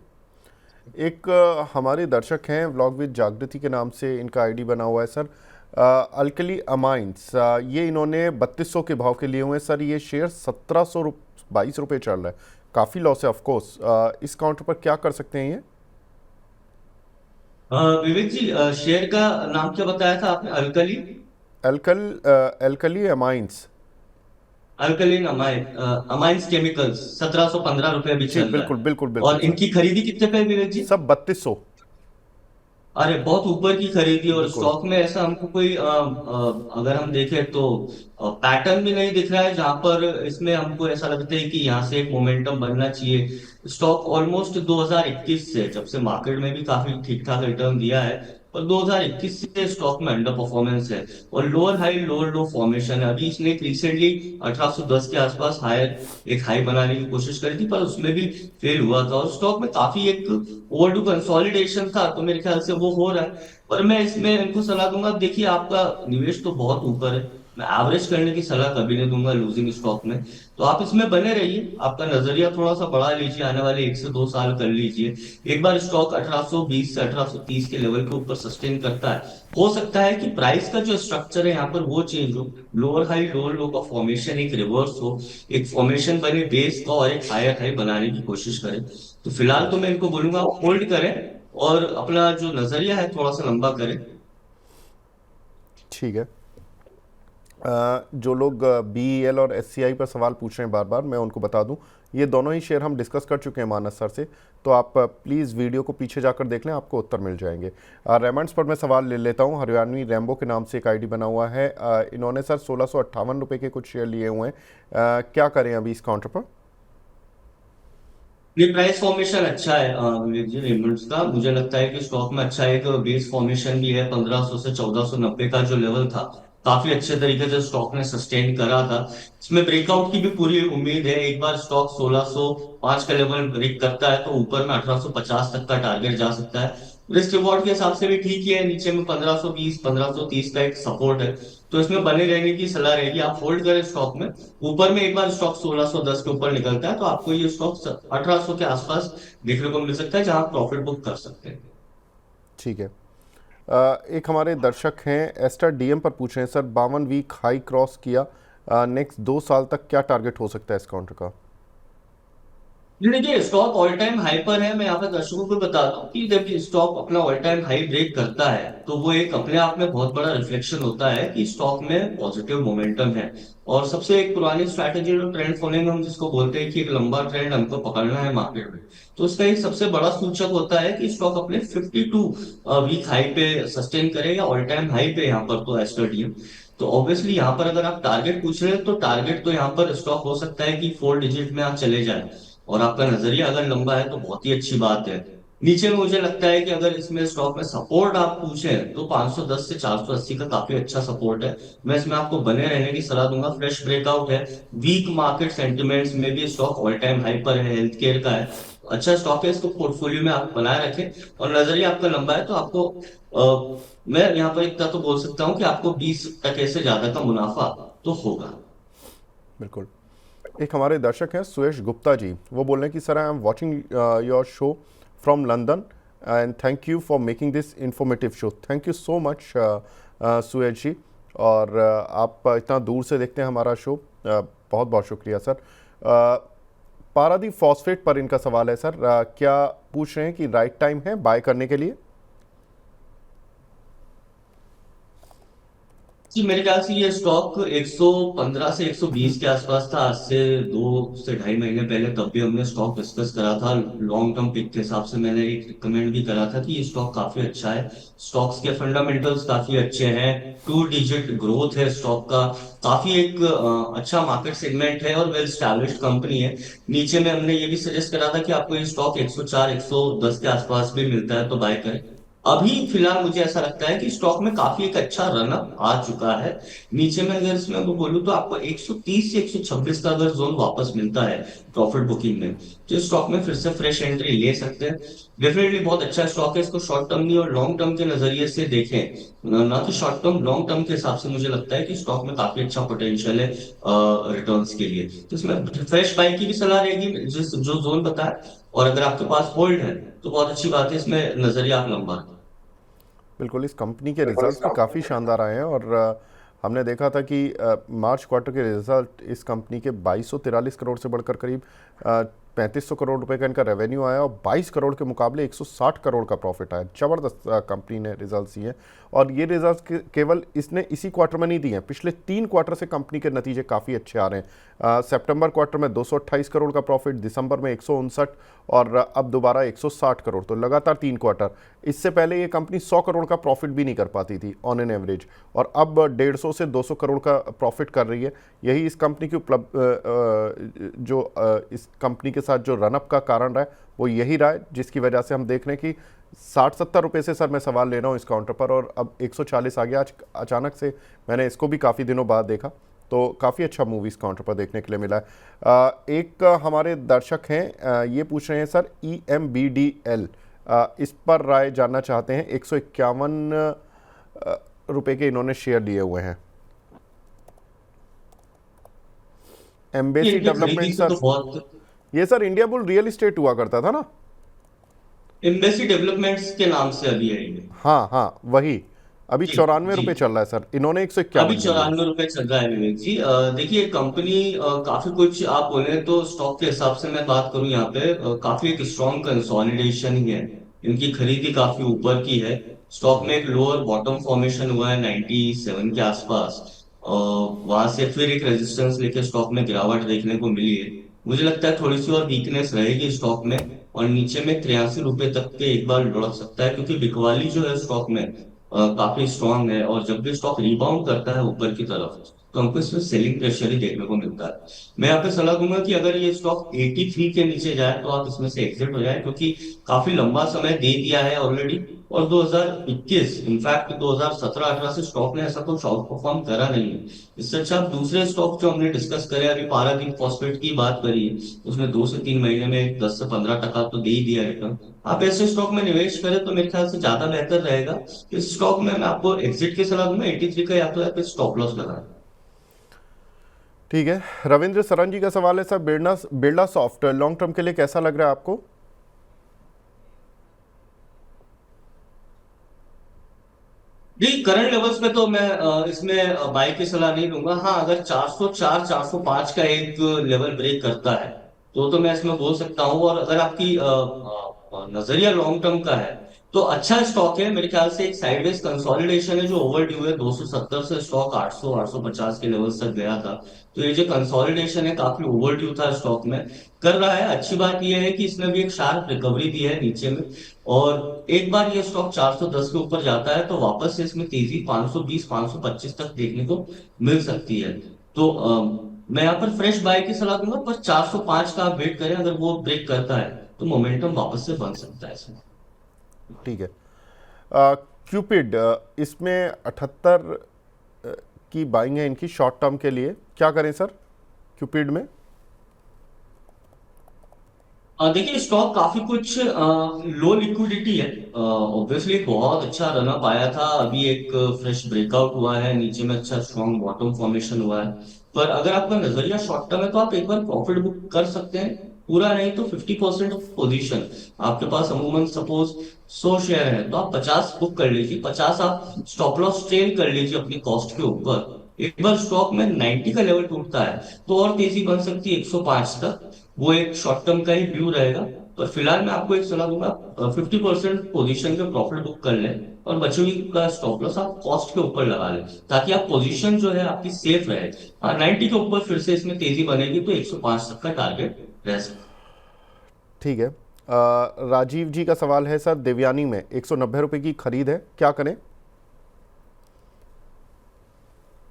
एक हमारे दर्शक हैं व्लॉग विद जागृति के नाम से, इनका आईडी बना हुआ है सर, अल्कली अमाइंस। ये इन्होंने 3200 के भाव के लिए हुए हैं सर। ये शेयर 1722 रुपये चल रहा है, काफ़ी लॉस है ऑफकोर्स। इस काउंटर पर क्या कर सकते हैं ये? विवेक जी, शेयर का नाम क्या बताया था आपने? Alkali alkali amines. Alkaline amines chemicals 1715 रुपए भी जी चल रहा बिल्कुल है। बिल्कुल बिल्कुल और सर। इनकी खरीदी कितने पे है विवेक जी? सब 3200। अरे बहुत ऊपर की खरीदी। और बिल्कुल। स्टॉक में ऐसा हमको कोई अगर हम देखें तो पैटर्न भी नहीं दिख रहा है जहां पर इसमें हमको ऐसा लगता है कि यहाँ से एक मोमेंटम बनना चाहिए। स्टॉक ऑलमोस्ट 2021 से, जब से मार्केट में भी काफी ठीक ठाक रिटर्न दिया है, और 2021 से स्टॉक में अंडर परफॉर्मेंस है और लोअर हाई लोअर लो फॉर्मेशन है। अभी इसने रिसेंटली 1810 के आसपास हायर एक हाई बनाने की कोशिश करी थी, पर उसमें भी फेल हुआ था। और स्टॉक में काफी एक ओवरडू कंसोलिडेशन था, तो मेरे ख्याल से वो हो रहा है। पर मैं इसमें इनको सलाह दूंगा, देखिए आपका निवेश तो बहुत ऊपर है, मैं एवरेज करने की सलाह कभी नहीं दूंगा लूजिंग स्टॉक में। तो आप इसमें बने रहिए, आपका नजरिया थोड़ा सा बढ़ा लीजिए, आने वाले 1 से 2 साल कर लीजिए। एक बार स्टॉक 1820 से 1830 के लेवल के ऊपर सस्टेन करता है, हो सकता है कि प्राइस का जो स्ट्रक्चर है यहाँ पर वो चेंज हो, लोअर हाई लोअर लो का फॉर्मेशन एक रिवर्स हो, एक फॉर्मेशन बने बेस का और एक हायर हाई बनाने की कोशिश करें। तो फिलहाल तो मैं इनको बोलूंगा होल्ड करें और अपना जो नजरिया है थोड़ा सा लंबा करें। ठीक है। जो लोग BEL और SCI पर सवाल पूछ रहे हैं बार बार, मैं उनको बता दूं, ये दोनों ही शेयर हम डिस्कस कर चुके हैं मानस सर से, तो आप प्लीज़ वीडियो को पीछे जाकर देख लें, आपको उत्तर मिल जाएंगे। रेमंड्स पर मैं सवाल ले लेता हूं। हरियाणवी रैम्बो के नाम से एक आईडी बना हुआ है, इन्होंने सर 1658 रुपये के कुछ शेयर लिए हुए हैं, क्या करें अभी इस काउंटर पर? ये प्राइस फॉर्मेशन अच्छा है विवेक जी रेमंड्स का। मुझे लगता है कि स्टॉक में अच्छा एक बेस फॉर्मेशन भी है। 1500 से 1490 का जो लेवल था, काफी अच्छे तरीके से स्टॉक ने सस्टेन करा था। इसमें ब्रेकआउट की भी पूरी उम्मीद है। एक बार स्टॉक 1605 का लेवल ब्रेक करता है तो ऊपर में 1850 तक का टारगेट जा सकता है। रिस्क रिवॉर्ड के हिसाब से भी ठीक ही है। नीचे में 1520 1530 का एक सपोर्ट है, तो इसमें बने रहने की सलाह रहेगी। आप होल्ड करें स्टॉक में। ऊपर में एक बार स्टॉक 1610 के ऊपर निकलता है तो आपको ये स्टॉक 1800 के आसपास देखने को मिल सकता है, जहां आप प्रॉफिट बुक कर सकते हैं। ठीक है। एक हमारे दर्शक हैं एस्टर DM पर पूछ रहे हैं सर, 52 वीक हाई क्रॉस किया, नेक्स्ट 2 साल तक क्या टारगेट हो सकता है इस काउंटर का? जी देखिए, स्टॉक ऑल टाइम हाई पर है। मैं यहाँ पे दर्शकों को बताता हूँ कि जब स्टॉक अपना ऑल टाइम हाई ब्रेक करता है तो वो एक अपने आप में बहुत बड़ा रिफ्लेक्शन होता है कि स्टॉक में पॉजिटिव मोमेंटम है। और सबसे एक पुरानी स्ट्रैटेजी जो ट्रेंड फॉलोइंग हम जिसको बोलते हैं कि एक लंबा ट्रेंड हमको पकड़ना है मार्केट में, तो उसका एक सबसे बड़ा सूचक होता है कि स्टॉक अपने 52 वीक हाई पे सस्टेन करे या ऑल टाइम हाई पे, यहाँ पर तो एस्टर डीएम। तो ऑब्वियसली यहाँ पर अगर आप टारगेट पूछ रहे हैं तो टारगेट तो यहाँ पर स्टॉक हो सकता है कि 4 डिजिट में आप चले जाए, और आपका नजरिया अगर लंबा है तो बहुत ही अच्छी बात है। नीचे में मुझे लगता है कि अगर इसमें स्टॉक में सपोर्ट आप पूछें तो 510 से 480 का काफी अच्छा सपोर्ट है। मैं इसमें आपको बने रहने की सलाह दूंगा। फ्रेश ब्रेकआउट है, वीक मार्केट सेंटिमेंट्स में भी स्टॉक ऑल टाइम हाई पर है, हेल्थ केयर का है, अच्छा स्टॉक है, इसको पोर्टफोलियो में आप बनाए रखें। और नजरिया आपका लंबा है तो आपको मैं यहाँ पर इतना तो बोल सकता हूँ कि आपको 20% से ज्यादा का मुनाफा तो होगा। बिल्कुल। एक हमारे दर्शक हैं सुयश गुप्ता जी, वो बोल रहे हैं कि sir I am watching your show from London and thank you for making this informative show. Thank you so much Suyash ji. और आप इतना दूर से देखते हैं हमारा शो, बहुत बहुत शुक्रिया सर। पारादीप फॉस्फेट पर इनका सवाल है सर, क्या पूछ रहे हैं कि राइट टाइम है बाय करने के लिए? जी मेरे ख्याल से ये स्टॉक 115 से 120 के आसपास था आज से 2 से ढाई महीने पहले। तब भी हमने स्टॉक डिस्कस करा था। लॉन्ग टर्म पिक के हिसाब से मैंने एक रिकमेंड भी करा था कि ये स्टॉक काफी अच्छा है। स्टॉक्स के फंडामेंटल्स काफी अच्छे हैं, 2 डिजिट ग्रोथ है स्टॉक का, काफी एक अच्छा मार्केट सेगमेंट है और वेल स्टैब्लिश्ड कंपनी है। नीचे में हमने ये भी सजेस्ट करा था कि आपको ये स्टॉक 104 110 के आसपास भी मिलता है तो बाय करें। अभी फिलहाल मुझे ऐसा लगता है कि स्टॉक में काफी एक अच्छा रनअप आ चुका है। नीचे में अगर इसमें वो बोलूं तो आपको 130 से 126 का अगर जोन वापस मिलता है प्रॉफिट बुकिंग में, तो स्टॉक में फिर से फ्रेश एंट्री ले सकते हैं। डेफिनेटली बहुत अच्छा स्टॉक है, इसको शॉर्ट टर्म नहीं और लॉन्ग टर्म के नजरिए से देखें, ना कि शॉर्ट टर्म, लॉन्ग टर्म के हिसाब से मुझे लगता है कि स्टॉक में काफी अच्छा पोटेंशियल है रिटर्न्स के लिए। तो इसमें फ्रेश बाई की भी सलाह रहेगी जिस जो जोन बताया, और अगर आपके पास होल्ड है तो बहुत अच्छी बात है, इसमें नजरिया आप लंबा रखें। बिल्कुल, इस कंपनी के रिजल्ट्स भी काफ़ी शानदार आए हैं और हमने देखा था कि मार्च क्वार्टर के रिजल्ट इस कंपनी के 2243 करोड़ से बढ़कर करीब 3500 करोड़ रुपए का इनका रेवेन्यू आया और 22 करोड़ के मुकाबले 160 करोड़ का प्रॉफिट आया। ज़बरदस्त कंपनी ने रिजल्ट्स दिए और ये रिजल्ट्स केवल इसने इसी क्वार्टर में नहीं दिए हैं, पिछले 3 क्वार्टर से कंपनी के नतीजे काफ़ी अच्छे आ रहे हैं। सितंबर क्वार्टर में 228 करोड़ का प्रॉफिट, दिसंबर में 159 और अब दोबारा 160 करोड़, तो लगातार 3 क्वार्टर। इससे पहले ये कंपनी 100 करोड़ का प्रॉफिट भी नहीं कर पाती थी ऑन एन एवरेज, और अब 150 से 200 करोड़ का प्रॉफिट कर रही है। यही इस कंपनी की इस कंपनी के साथ जो रनअप का कारण रहा है वो यही रहा है, जिसकी वजह से हम देख रहे हैं कि 60-70 रुपये से सर मैं सवाल ले रहा हूँ इस काउंटर पर और अब 140 आ गया। आज अचानक से मैंने इसको भी काफ़ी दिनों बाद देखा, तो काफ़ी अच्छा मूवी इस काउंटर पर देखने के लिए मिला है। एक हमारे दर्शक हैं, ये पूछ रहे हैं सर EMBDL, इस पर राय जानना चाहते हैं। 151 रुपये के इन्होंने शेयर लिए हुए हैं। एम्बेसी डेवलपमेंट सर, ये sir India bull real estate हुआ करता था ना, एम्बेसी डेवलपमेंट्स के नाम से अभी है ये। हाँ हाँ वही। अभी जी 94 जी। रुपये चल रहा है सर, इन्होंने अभी 151 लिए हुए हैं। 94 रुपए चल रहा है विवेक जी। देखिए कंपनी काफी कुछ आप बोले तो स्टॉक के हिसाब से मैं बात करूं यहाँ पे काफी एक स्ट्रॉन्ग कंसोलिडेशन ही है। इनकी खरीदी काफी ऊपर की है। स्टॉक में एक लोअर बॉटम फॉर्मेशन हुआ है 97 के आसपास, वहां से फिर एक रेजिस्टेंस लेके स्टॉक में गिरावट देखने को मिली है। मुझे लगता है थोड़ी सी और वीकनेस रहेगी स्टॉक में, और नीचे में 83 रुपए तक के एक बार लुढ़क सकता है, क्योंकि बिकवाली जो है स्टॉक में काफी स्ट्रांग है, और जब भी स्टॉक रिबाउंड करता है ऊपर की तरफ तो हमको इसमें सेलिंग प्रेशर ही देखने को मिलता है। मैं यहाँ पे सलाह दूंगा कि अगर ये स्टॉक 83 के नीचे जाए तो आप इसमें से एग्जिट हो जाए, क्योंकि काफी लंबा समय दे दिया है ऑलरेडी, और 2021 इनफैक्ट 2017-18 से स्टॉक ने ऐसा कुछ आउट परफॉर्म करा नहीं है। इससे अच्छा आप दूसरे स्टॉक जो हमने डिस्कस करे, अभी पारादीप फॉस्फेट की बात करी, उसने 2 से 3 महीने में 10 से 15% तो दे ही दिया रिटर्न। आप ऐसे स्टॉक में निवेश करें तो मेरे ख्याल से ज्यादा बेहतर रहेगा। इस स्टॉक में मैं आपको एग्जिट की सलाह दूंगा 83 का, या तो आप स्टॉप लॉस लगाएं। ठीक है। रविंद्र सरन जी का सवाल है sir, Birla soft long term के लिए कैसा लग रहा है आपको? जी करंट लेवल्स में तो मैं इसमें बाय की सलाह नहीं दूंगा। हाँ अगर 404 405 का एक लेवल ब्रेक करता है तो मैं इसमें बोल सकता हूँ। और अगर आपकी नजरिया लॉन्ग टर्म का है तो अच्छा स्टॉक है मेरे ख्याल से। एक साइडवेज कंसोलिडेशन है जो ओवर ड्यू है। 270 से स्टॉक 800 850 के लेवल तक गया था। तो ये जो कंसोलिडेशन है काफी ओवर ड्यू था स्टॉक में, कर रहा है। अच्छी बात यह है कि इसने भी एक शार्प रिकवरी दी है नीचे में। और एक बार ये स्टॉक 410 के ऊपर जाता है तो वापस से इसमें तेजी 520 525 तक देखने को मिल सकती है। तो मैं यहाँ पर फ्रेश बाय की सलाह दूंगा, पर 405 का आप वेट करें। अगर वो ब्रेक करता है तो मोमेंटम वापस से बन सकता है इसमें। ठीक है। क्यूपिड, इसमें 78 की बाइंग है इनकी शॉर्ट टर्म के लिए, क्या करें सर क्यूपिड में? देखिए स्टॉक काफी कुछ लो लिक्विडिटी है। ऑब्वियसली बहुत अच्छा रन अप आया था, अभी एक फ्रेश ब्रेकआउट हुआ है नीचे में, अच्छा स्ट्रॉन्ग बॉटम फॉर्मेशन हुआ है। पर अगर आपका नजरिया शॉर्ट टर्म है तो आप एक बार प्रॉफिट बुक कर सकते हैं। पूरा नहीं तो 50% ऑफ पोजीशन आपके पास अमूमन सपोज 100 शेयर है तो आप 50 बुक कर लीजिए। 50 आप स्टॉप लॉस ट्रेल कर लीजिए अपनी कॉस्ट के ऊपर। एक बार स्टॉक में 90 का लेवल टूटता है तो और तेजी बन सकती है 105 तक। वो एक शॉर्ट टर्म का ही व्यू रहेगा। पर फिलहाल मैं आपको एक सलाह दूंगा, 50% पोजीशन के प्रॉफिट बुक कर लें और बची हुई का स्टॉप लॉस आप कॉस्ट के ऊपर लगा लें, ताकि आप पोजीशन जो है आपकी सेफ रहे। 90 के ऊपर फिर से इसमें तेजी बनेगी तो 105 तक का टारगेट रह सकता है। ठीक है। राजीव जी का सवाल है सर, देवयानी में 190 रुपए की खरीद है, क्या करें?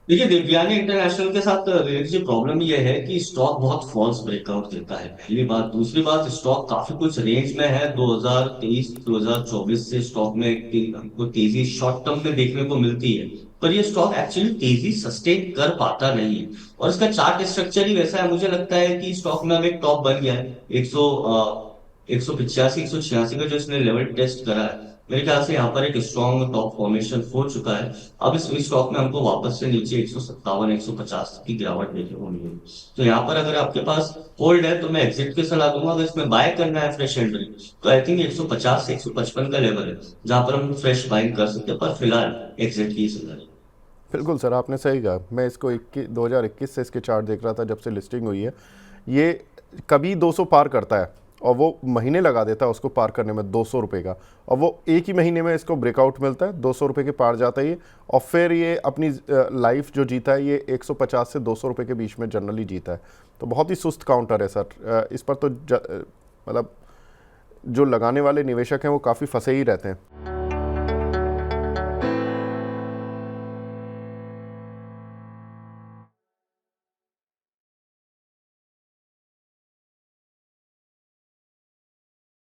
देखिए दिव्यानी इंटरनेशनल के साथ रिलेटेड प्रॉब्लम ये है कि स्टॉक बहुत फॉल्स ब्रेकआउट देता है, पहली बात। दूसरी बात, स्टॉक काफी कुछ रेंज में है। 2023 2024 से स्टॉक में हमको तेजी शॉर्ट टर्म में देखने को मिलती है, पर ये स्टॉक एक्चुअली तेजी सस्टेन कर पाता नहीं है। और इसका चार्ट स्ट्रक्चर ही वैसा है। मुझे लगता है कि स्टॉक में अब एक टॉप बन गया है। 185 186 का जो इसने लेवल टेस्ट करा है, मेरे ख्याल से यहाँ पर एक स्ट्रॉन्ग टॉप फॉर्मेशन हो चुका है। अब इस स्टॉक में हमको वापस से नीचे 157 150 की गिरावट देखने को मिलेगी। तो यहाँ पर अगर आपके पास होल्ड है तो मैं एग्जिट की सलाह दूंगा। अगर इसमें बाय करना है फ्रेश एंट्री तो आई थिंक 150 से 155 का लेवल है जहां पर हम फ्रेश बाइंग कर सकते हैं, पर फिलहाल एग्जिट की सलाह है। बिल्कुल सर, आपने सही कहा। मैं इसको 2021 से इसके चार्ट देख रहा था जब से लिस्टिंग हुई है। ये कभी 200 पार करता है और वो महीने लगा देता है उसको पार करने में 200 रुपये का, और वो एक ही महीने में इसको ब्रेकआउट मिलता है, 200 रुपये के पार जाता है ये। और फिर ये अपनी लाइफ जो जीता है ये 150 से 200 रुपये के बीच में जनरली जीता है। तो बहुत ही सुस्त काउंटर है सर। इस पर तो मतलब जो लगाने वाले निवेशक हैं वो काफ़ी फंसे ही रहते हैं।